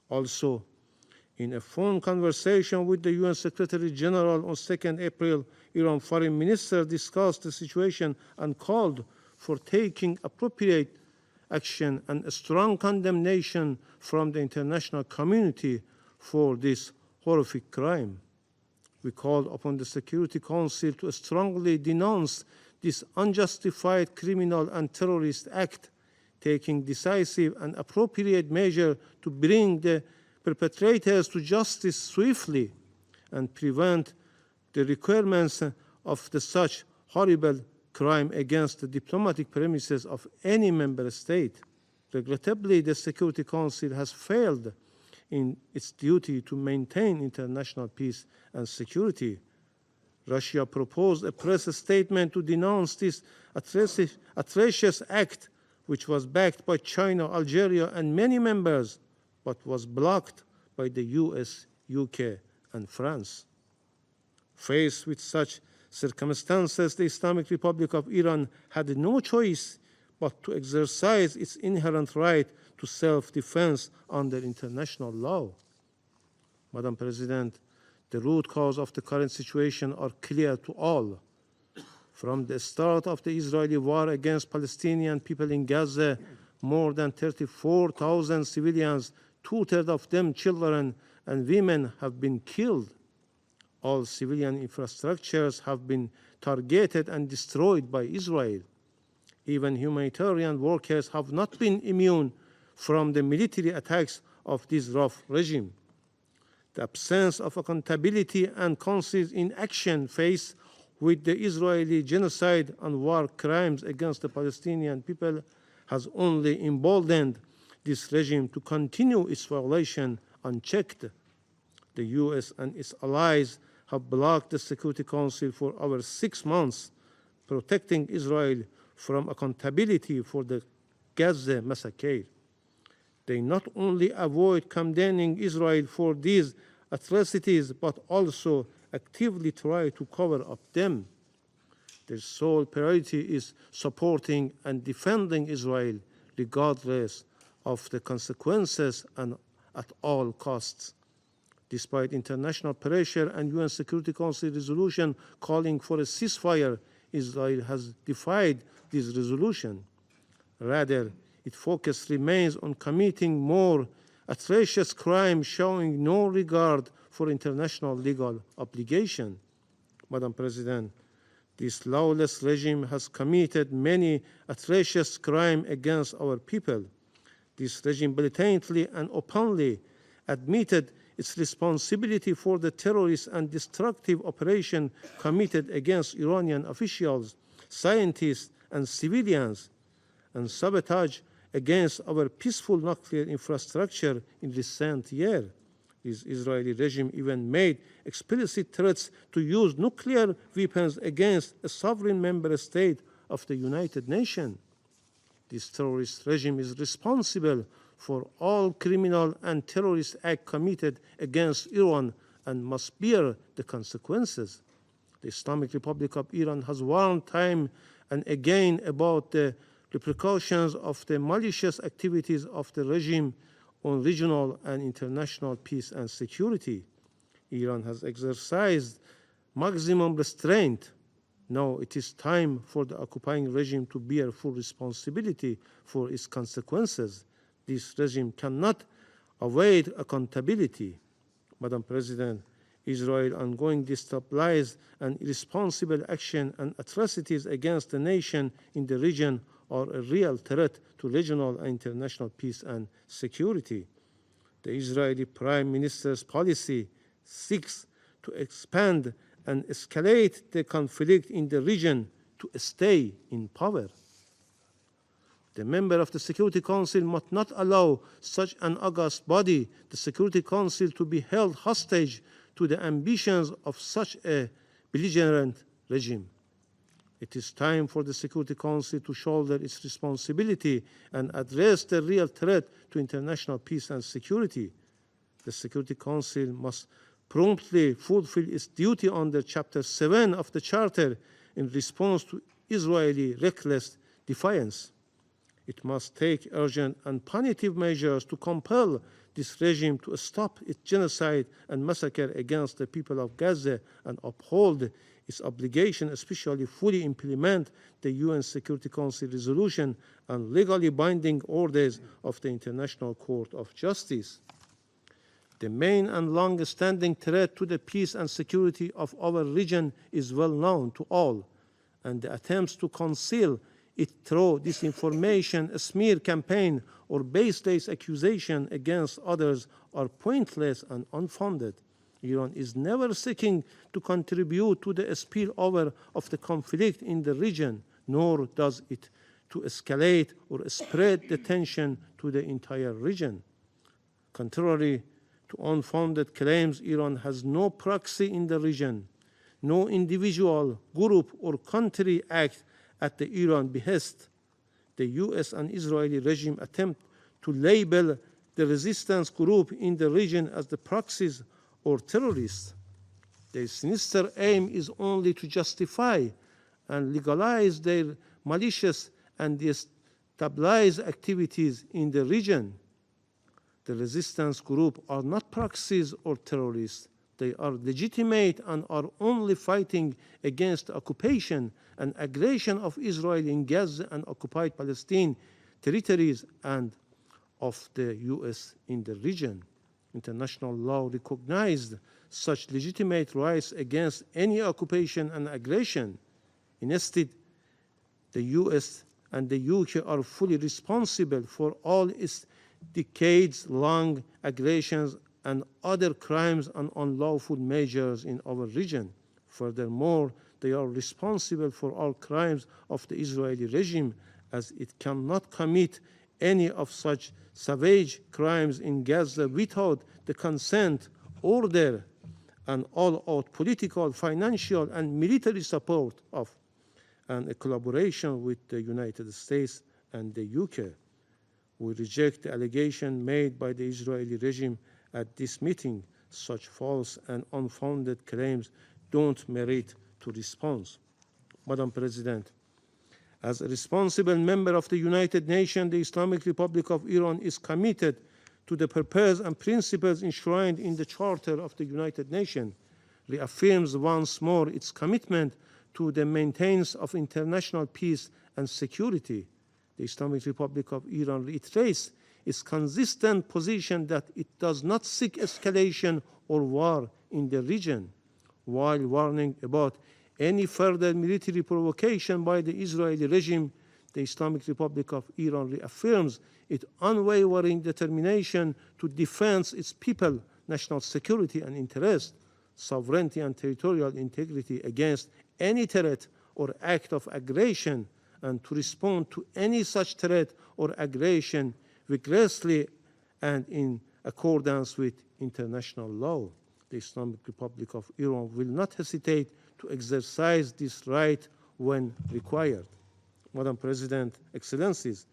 Also, in a phone conversation with the UN Secretary General on 2nd April, Iran Foreign Minister discussed the situation and called for taking appropriate action and a strong condemnation from the international community for this horrific crime. We called upon the Security Council to strongly denounce this unjustified criminal and terrorist act, taking decisive and appropriate measures to bring the perpetrators to justice swiftly and prevent the recurrence of such horrible crime against the diplomatic premises of any member state. Regrettably, the Security Council has failed in its duty to maintain international peace and security. Russia proposed a press statement to denounce this atrocious act, which was backed by China, Algeria, and many members, but was blocked by the US, UK, and France. Faced with such circumstances, the Islamic Republic of Iran had no choice but to exercise its inherent right to self-defense under international law. Madam President, the root cause of the current situation are clear to all. From the start of the Israeli war against Palestinian people in Gaza, more than 34,000 civilians 2/3 of them children and women have been killed. All civilian infrastructures have been targeted and destroyed by Israel. Even humanitarian workers have not been immune from the military attacks of this rough regime. The absence of accountability and conscious inaction faced with the Israeli genocide and war crimes against the Palestinian people has only emboldened this regime to continue its violation unchecked. The US and its allies have blocked the Security Council for over 6 months, protecting Israel from accountability for the Gaza massacre. They not only avoid condemning Israel for these atrocities, but also actively try to cover up them. Their sole priority is supporting and defending Israel regardless of the consequences and at all costs. Despite international pressure and UN Security Council resolution calling for a ceasefire, Israel has defied this resolution. Rather, its focus remains on committing more atrocious crimes, showing no regard for international legal obligation. Madam President, this lawless regime has committed many atrocious crimes against our people. This regime blatantly and openly admitted its responsibility for the terrorist and destructive operation committed against Iranian officials, scientists, and civilians, and sabotage against our peaceful nuclear infrastructure in recent years. This Israeli regime even made explicit threats to use nuclear weapons against a sovereign member state of the United Nations. This terrorist regime is responsible for all criminal and terrorist acts committed against Iran and must bear the consequences. The Islamic Republic of Iran has warned time and again about the repercussions of the malicious activities of the regime on regional and international peace and security. Iran has exercised maximum restraint. Now it is time for the occupying regime to bear full responsibility for its consequences. This regime cannot avoid accountability. Madam President, Israel's ongoing destabilized and irresponsible action and atrocities against the nation in the region are a real threat to regional and international peace and security. The Israeli Prime Minister's policy seeks to expand and escalate the conflict in the region to stay in power. The member of the Security Council must not allow such an august body, the Security Council, to be held hostage to the ambitions of such a belligerent regime. It is time for the Security Council to shoulder its responsibility and address the real threat to international peace and security. The Security Council must promptly fulfill its duty under Chapter 7 of the Charter in response to Israeli reckless defiance. It must take urgent and punitive measures to compel this regime to stop its genocide and massacre against the people of Gaza and uphold its obligation, especially fully implement the UN Security Council resolution and legally binding orders of the International Court of Justice. The main and long-standing threat to the peace and security of our region is well known to all, and the attempts to conceal it through disinformation, a smear campaign, or baseless accusation against others are pointless and unfounded. Iran is never seeking to contribute to the spillover of the conflict in the region, nor does it to escalate or spread the tension to the entire region. Contrary to unfounded claims, Iran has no proxy in the region. No individual, group, or country act at the Iran behest. The US and Israeli regime attempt to label the resistance group in the region as the proxies or terrorists. Their sinister aim is only to justify and legalize their malicious and destabilized activities in the region. The resistance group are not proxies or terrorists. They are legitimate and are only fighting against the occupation and aggression of Israel in Gaza and occupied Palestine territories and of the U.S. in the region. International law recognized such legitimate rights against any occupation and aggression. Instead, the U.S. and the UK are fully responsible for all its decades-long aggressions and other crimes and unlawful measures in our region. Furthermore, they are responsible for all crimes of the Israeli regime, as it cannot commit any of such savage crimes in Gaza without the consent, order, and all-out political, financial, and military support of and a collaboration with the United States and the UK. We reject the allegation made by the Israeli regime at this meeting. Such false and unfounded claims don't merit to response. Madam President, as a responsible member of the United Nations, the Islamic Republic of Iran is committed to the purpose and principles enshrined in the Charter of the United Nations, reaffirms once more its commitment to the maintenance of international peace and security. The Islamic Republic of Iran reiterates its consistent position that it does not seek escalation or war in the region, while warning about any further military provocation by the Israeli regime. The Islamic Republic of Iran reaffirms its unwavering determination to defend its people, national security and interest, sovereignty and territorial integrity against any threat or act of aggression, and to respond to any such threat or aggression vigorously and in accordance with international law. The Islamic Republic of Iran will not hesitate to exercise this right when required. Madam President, Excellencies,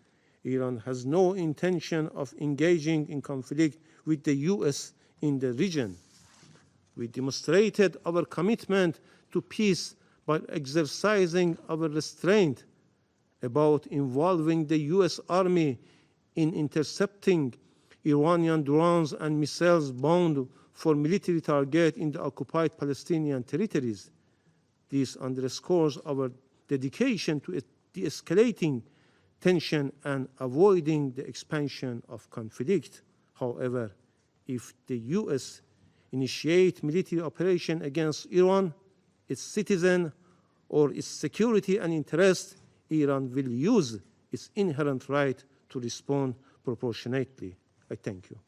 Iran has no intention of engaging in conflict with the US in the region. We demonstrated our commitment to peace by exercising our restraint about involving the US Army in intercepting Iranian drones and missiles bound for military targets in the occupied Palestinian territories. This underscores our dedication to de-escalating tension and avoiding the expansion of conflict. However, if the US initiate military operation against Iran, its citizen, or its security and interest, Iran will use its inherent right to respond proportionately. I thank you.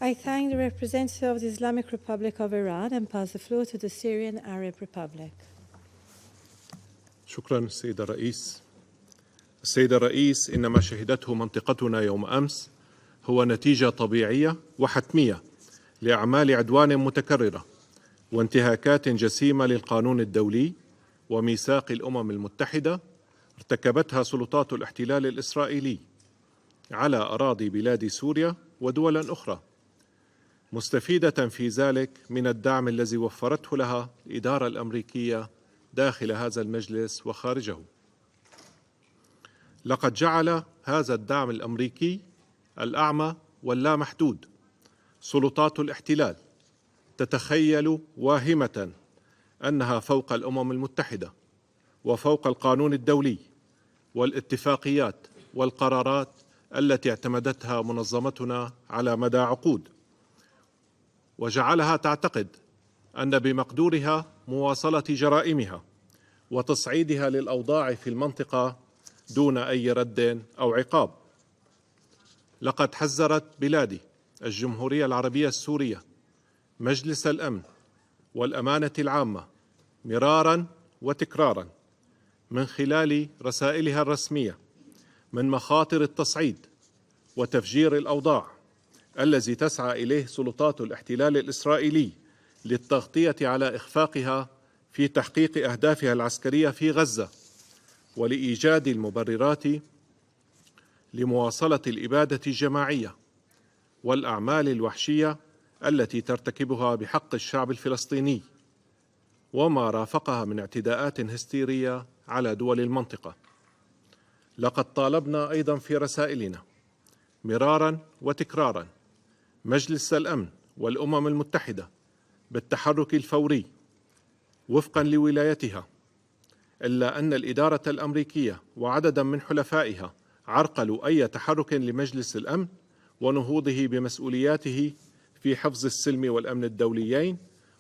I thank the representative of the Islamic Republic of Iran and pass the floor to the Syrian Arab Republic. شكرا سيد الرئيس. السيد الرئيس، إن ما شهدته منطقتنا يوم أمس هو نتيجة طبيعية وحتمية لأعمال عدوان متكررة وانتهاكات جسيمة للقانون الدولي وميثاق الأمم المتحدة ارتكبتها سلطات الاحتلال الإسرائيلي على أراضي بلاد سوريا ودول أخرى، مستفيدة في ذلك من الدعم الذي وفرته لها الإدارة الأمريكية داخل هذا المجلس وخارجه. لقد جعل هذا الدعم الأمريكي الأعمى واللامحدود سلطات الاحتلال تتخيل واهمة أنها فوق الأمم المتحدة وفوق القانون الدولي والاتفاقيات والقرارات التي اعتمدتها منظمتنا على مدى عقود، وجعلها تعتقد أن بمقدورها مواصلة جرائمها وتصعيدها للأوضاع في المنطقة دون أي رد أو عقاب. لقد حذرت بلادي الجمهورية العربية السورية مجلس الأمن والأمانة العامة مرارا وتكرارا من خلال رسائلها الرسمية من مخاطر التصعيد وتفجير الأوضاع الذي تسعى إليه سلطات الاحتلال الإسرائيلي للتغطية على إخفاقها في تحقيق أهدافها العسكرية في غزة ولإيجاد المبررات لمواصلة الإبادة الجماعية والأعمال الوحشية التي ترتكبها بحق الشعب الفلسطيني وما رافقها من اعتداءات هستيرية على دول المنطقة. لقد طالبنا أيضا في رسائلنا مرارا وتكرارا مجلس الأمن والأمم المتحدة بالتحرك الفوري وفقا لولايتها، إلا أن الإدارة الأمريكية وعددا من حلفائها عرقلوا أي تحرك لمجلس الأمن ونهوضه بمسؤولياته في حفظ السلم والأمن الدوليين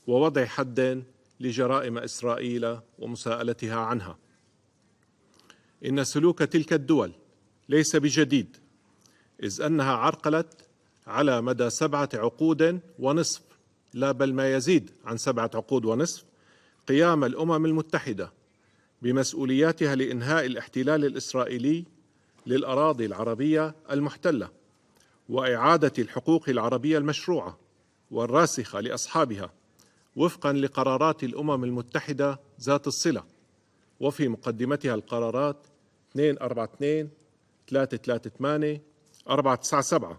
ووضع حد لجرائم إسرائيل ومساءلتها عنها. إن سلوك تلك الدول ليس بجديد، إذ أنها عرقلت على مدى 7 عقود ونصف، لا بل ما يزيد عن 7 عقود ونصف، قيام الأمم المتحدة بمسؤولياتها لإنهاء الاحتلال الإسرائيلي للأراضي العربية المحتلة وإعادة الحقوق العربية المشروعة والراسخة لأصحابها وفقا لقرارات الأمم المتحدة ذات الصلة، وفي مقدمتها القرارات 242 338 497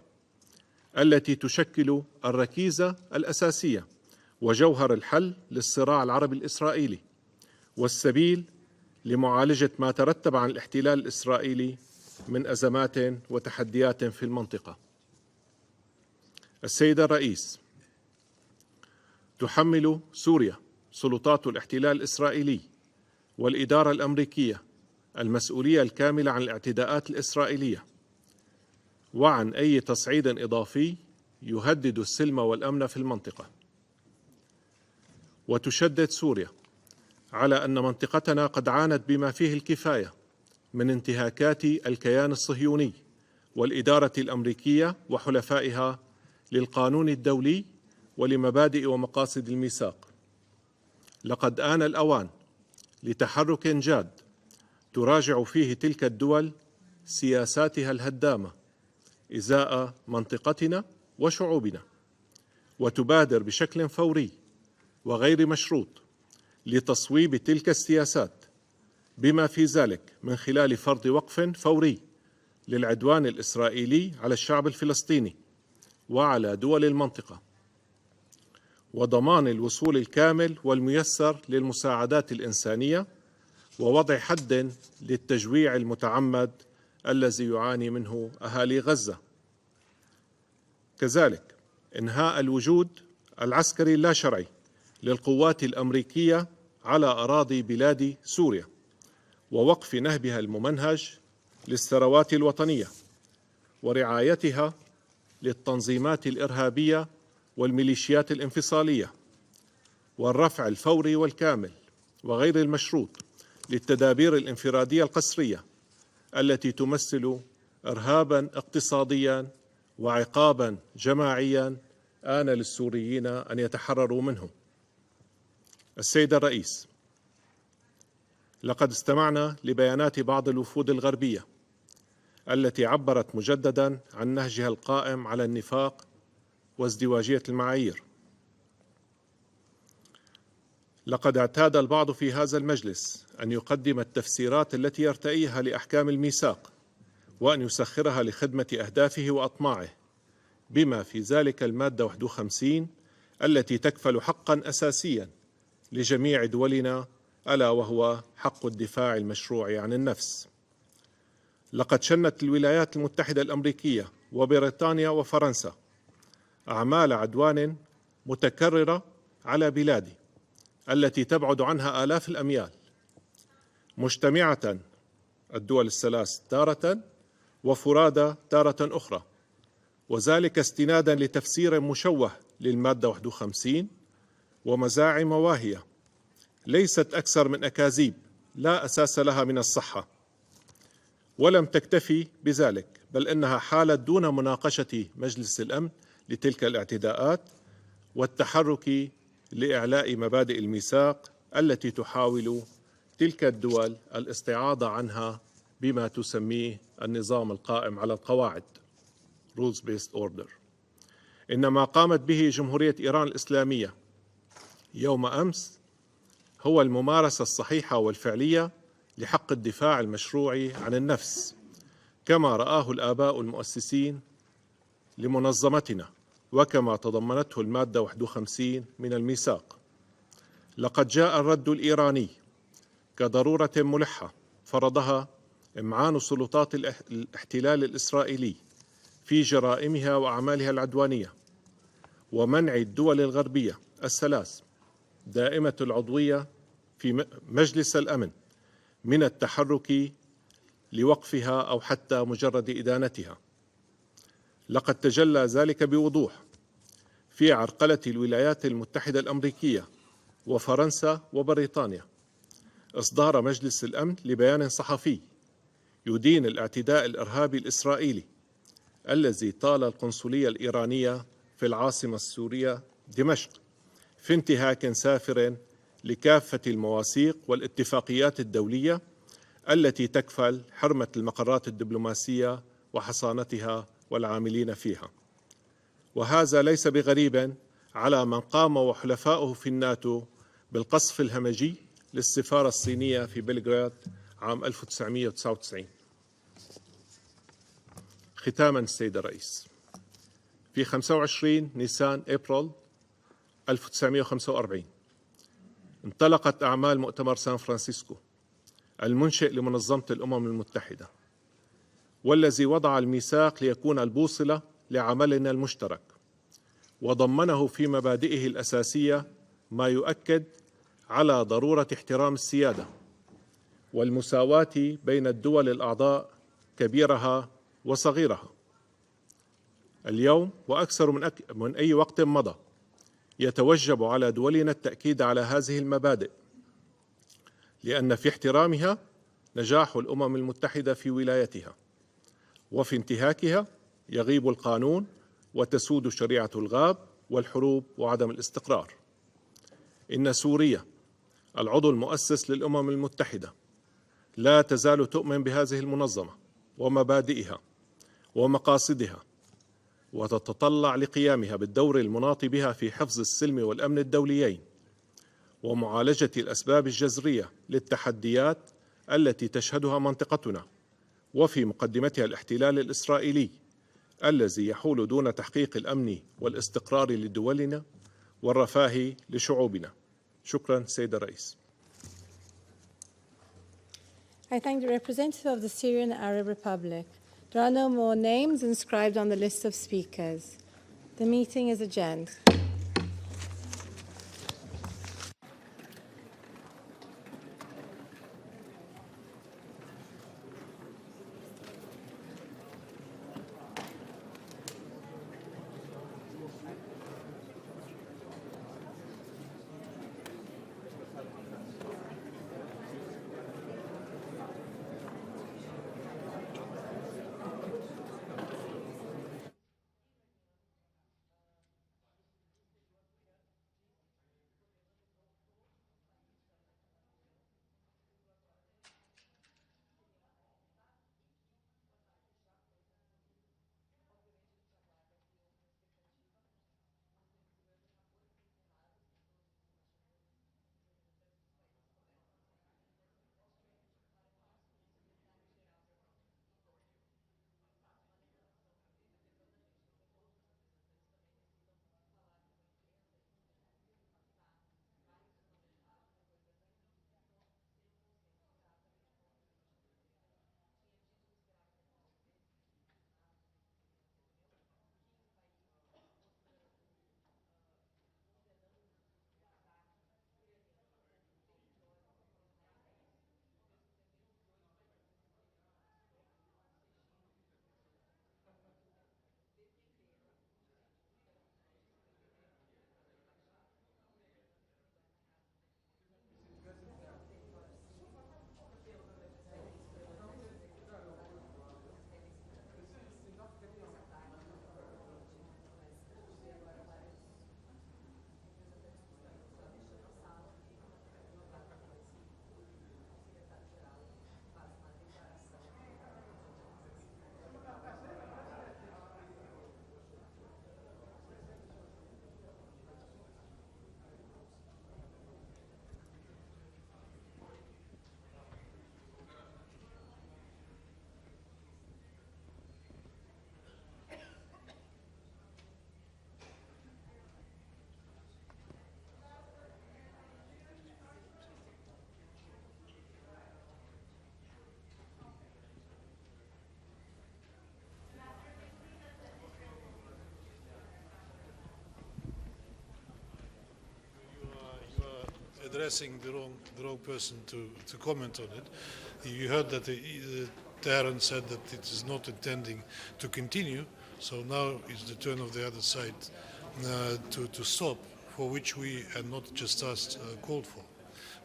التي تشكل الركيزة الأساسية وجوهر الحل للصراع العربي الإسرائيلي والسبيل لمعالجة ما ترتب عن الاحتلال الإسرائيلي من أزمات وتحديات في المنطقة. السيد الرئيس، تحمل سوريا سلطات الاحتلال الإسرائيلي والإدارة الأمريكية المسؤولية الكاملة عن الاعتداءات الإسرائيلية وعن أي تصعيد إضافي يهدد السلم والأمن في المنطقة. وتشدد سوريا على أن منطقتنا قد عانت بما فيه الكفاية من انتهاكات الكيان الصهيوني والإدارة الأمريكية وحلفائها للقانون الدولي ولمبادئ ومقاصد الميثاق. لقد آن الأوان لتحرك جاد تراجع فيه تلك الدول سياساتها الهدامة إزاء منطقتنا وشعوبنا، وتبادر بشكل فوري وغير مشروط لتصويب تلك السياسات، بما في ذلك من خلال فرض وقف فوري للعدوان الإسرائيلي على الشعب الفلسطيني وعلى دول المنطقة، وضمان الوصول الكامل والميسر للمساعدات الإنسانية، ووضع حد للتجويع المتعمد الذي يعاني منه أهالي غزة. كذلك إنهاء الوجود العسكري اللا شرعي للقوات الأمريكية على أراضي بلاد سوريا، ووقف نهبها الممنهج للثروات الوطنية ورعايتها للتنظيمات الإرهابية والميليشيات الانفصالية، والرفع الفوري والكامل وغير المشروط للتدابير الانفرادية القسرية التي تمثل إرهابا اقتصاديا وعقابا جماعيا آن للسوريين أن يتحرروا منه. السيد الرئيس، لقد استمعنا لبيانات بعض الوفود الغربية التي عبرت مجددا عن نهجها القائم على النفاق وازدواجية المعايير. لقد اعتاد البعض في هذا المجلس أن يقدم التفسيرات التي يرتئيها لأحكام الميثاق وأن يسخرها لخدمة أهدافه وأطماعه، بما في ذلك المادة 51 التي تكفل حقا أساسيا لجميع دولنا، ألا وهو حق الدفاع المشروع عن النفس. لقد شنت الولايات المتحدة الأمريكية وبريطانيا وفرنسا أعمال عدوان متكررة على بلادي التي تبعد عنها آلاف الأميال، مجتمعة الدول الثلاث تارة وفرادى تارة أخرى، وذلك استنادا لتفسير مشوه للمادة 51 ومزاعم واهية ليست أكثر من أكاذيب لا أساس لها من الصحة. ولم تكتفي بذلك، بل إنها حالت دون مناقشة مجلس الأمن لتلك الاعتداءات والتحرك لإعلاء مبادئ الميثاق التي تحاول تلك الدول الاستعاضة عنها بما تسميه النظام القائم على القواعد Rules Based Order. إن ما قامت به جمهورية إيران الإسلامية يوم أمس هو الممارسة الصحيحة والفعلية لحق الدفاع المشروع عن النفس كما رآه الآباء المؤسسين لمنظمتنا وكما تضمنته المادة 51 من الميثاق. لقد جاء الرد الإيراني كضرورة ملحة فرضها إمعان سلطات الاحتلال الإسرائيلي في جرائمها وأعمالها العدوانية، ومنع الدول الغربية الثلاث دائمة العضوية في مجلس الأمن من التحرك لوقفها أو حتى مجرد إدانتها. لقد تجلى ذلك بوضوح في عرقلة الولايات المتحدة الأمريكية وفرنسا وبريطانيا. إصدار مجلس الأمن لبيان صحفي يدين الاعتداء الإرهابي الإسرائيلي الذي طال القنصلية الإيرانية في العاصمة السورية دمشق في انتهاك سافر لكافة المواثيق والاتفاقيات الدولية التي تكفل حرمة المقرات الدبلوماسية وحصانتها والعاملين فيها. وهذا ليس بغريب على من قام وحلفائه في الناتو بالقصف الهمجي للسفارة الصينية في بلغراد عام 1999. ختاما السيد الرئيس، في 25 نيسان أبريل 1945 انطلقت أعمال مؤتمر سان فرانسيسكو المنشئ لمنظمة الأمم المتحدة، والذي وضع الميثاق ليكون البوصلة لعملنا المشترك، وضمنه في مبادئه الأساسية ما يؤكد على ضرورة احترام السيادة والمساواة بين الدول الأعضاء كبيرها وصغيرها. اليوم وأكثر من أي وقت مضى يتوجب على دولنا التأكيد على هذه المبادئ، لأن في احترامها نجاح الأمم المتحدة في ولايتها، وفي انتهاكها يغيب القانون وتسود شريعة الغاب والحروب وعدم الاستقرار. إن سوريا العضو المؤسس للأمم المتحدة لا تزال تؤمن بهذه المنظمة ومبادئها ومقاصدها، وتتطلع لقيامها بالدور المناط بها في حفظ السلم والأمن الدوليين ومعالجة الأسباب الجذرية للتحديات التي تشهدها منطقتنا، وفي مقدمتها الاحتلال الإسرائيلي الذي يحول دون تحقيق الأمن والاستقرار لدولنا والرفاه لشعوبنا. شكرا سيد الرئيس. I thank the representative of the Syrian Arab Republic. There are no more names inscribed on the list of speakers. The meeting is adjourned. Addressing the wrong person to comment on it. You heard that the Tehran said that it is not intending to continue. So now it's the turn of the other side to stop, for which we and not just us called for.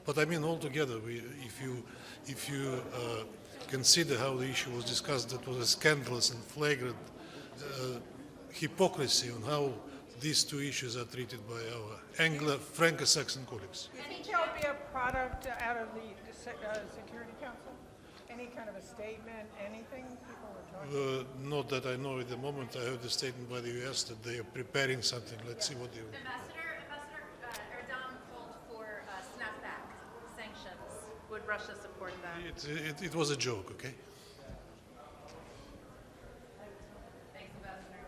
But I mean, altogether, if you consider how the issue was discussed, that was a scandalous and flagrant hypocrisy on how these two issues are treated by our Franco-Saxon colleagues. Do you think there will be a product out of the Security Council? Any kind of a statement, anything people were talking about? Not that I know at the moment. I heard the statement by the US that they are preparing something. Let's see what they will. Ambassador Erdogan called for snapback sanctions. Would Russia support that? It was a joke, okay? Thanks, Ambassador.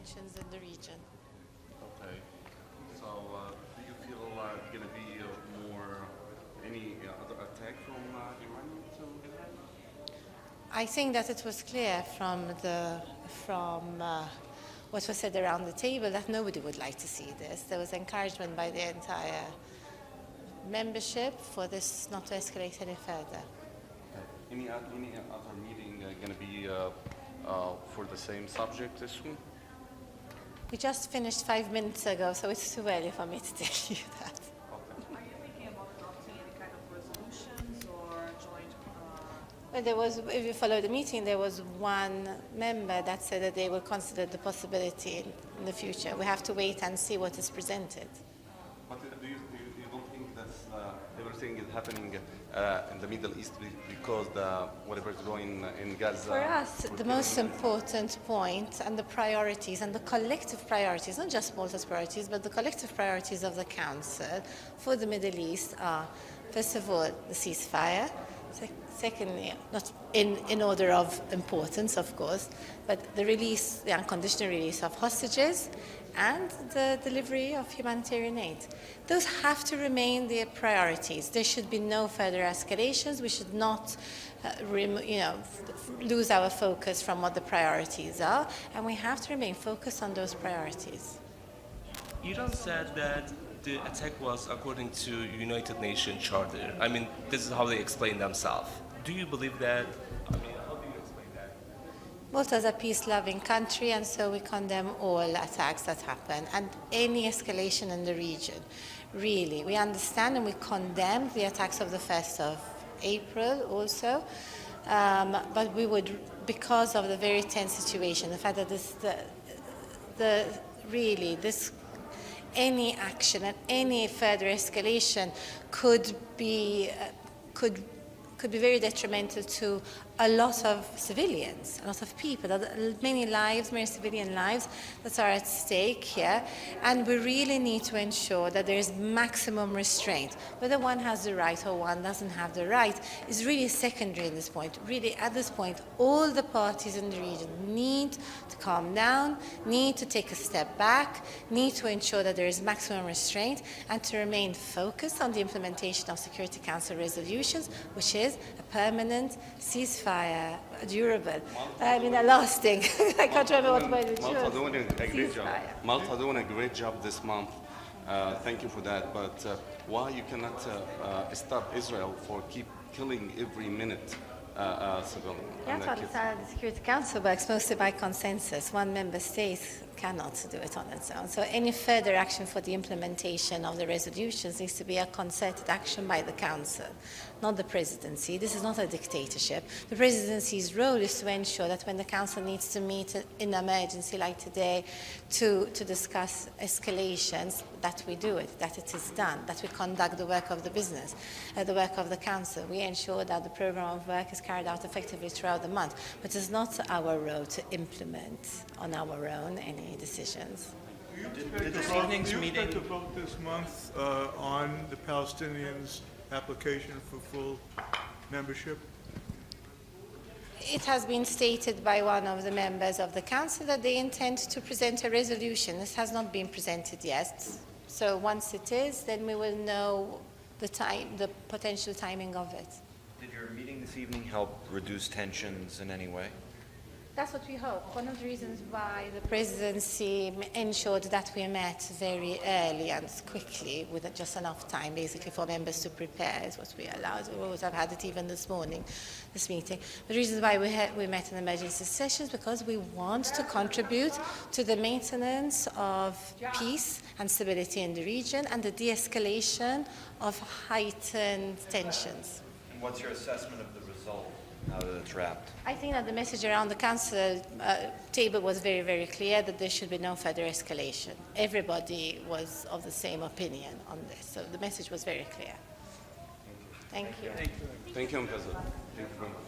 tensions in the region. Okay. So, do you feel going to be any other attack from Iran to Israel? I think that it was clear from what was said around the table that nobody would like to see this. There was encouragement by the entire membership for this not to escalate any further. Okay. Any other meeting going to be for the same subject this one? We just finished 5 minutes ago, so it's too early for me to tell you that. Are you thinking about adopting any kind of resolutions or joint? Well, there was, if you follow the meeting, there was one member that said that they will consider the possibility in the future. We have to wait and see what is presented. But do you don't think that everything is happening in the Middle East because whatever is going in Gaza? For us, the most important point and the priorities and the collective priorities, not just Malta's priorities, but the collective priorities of the Council for the Middle East are, first of all, the ceasefire. Secondly, not in order of importance, of course, but the unconditional release of hostages and the delivery of humanitarian aid. Those have to remain their priorities. There should be no further escalations. We should not lose our focus from what the priorities are, and we have to remain focused on those priorities. Iran said that the attack was according to United Nations Charter. I mean, this is how they explain themselves. Do you believe that? I mean, how do you explain that? Malta is a peace-loving country, and so we condemn all attacks that happen and any escalation in the region. Really, we understand and we condemn the attacks of the 1st of April also, but we would, because of the very tense situation, the fact that any action and any further escalation could be very detrimental to a lot of civilians, a lot of people, many civilian lives that are at stake here. And we really need to ensure that there is maximum restraint. Whether one has the right or one doesn't have the right is really secondary at this point. Really, at this point, all the parties in the region need to calm down, need to take a step back, need to ensure that there is maximum restraint, and to remain focused on the implementation of Security Council resolutions, which is a permanent ceasefire, durable, a lasting. I can't remember what word it Malta was. doing a great job. Malta doing a great job this month. Thank you for that. But why you cannot stop Israel for keep killing every minute civilian? You have to understand the Security Council works mostly by consensus. One member state cannot do it on its own. So any further action for the implementation of the resolutions needs to be a concerted action by the Council, not the Presidency. This is not a dictatorship. The Presidency's role is to ensure that when the Council needs to meet in emergency like today to discuss escalations, that we do it, that it is done, that we conduct the work of the business, the work of the Council. We ensure that the program of work is carried out effectively throughout the month, but it's not our role to implement on our own any decisions. Did this evening's meeting to vote this month on the Palestinians' application for full membership? It has been stated by one of the members of the Council that they intend to present a resolution. This has not been presented yet. So once it is, then we will know the potential timing of it. Did your meeting this evening help reduce tensions in any way? That's what we hope. One of the reasons why the Presidency ensured that we met very early and quickly with just enough time basically for members to prepare is what we allowed. We would have had it even this morning, this meeting. The reasons why we met in emergency sessions because we want to contribute to the maintenance of peace and stability in the region and the de-escalation of heightened tensions. And what's your assessment of the result now that it's wrapped? I think that the message around the Council table was very, very clear that there should be no further escalation. Everybody was of the same opinion on this, so the message was very clear. Thank you. Thank you, President. Thank you very much.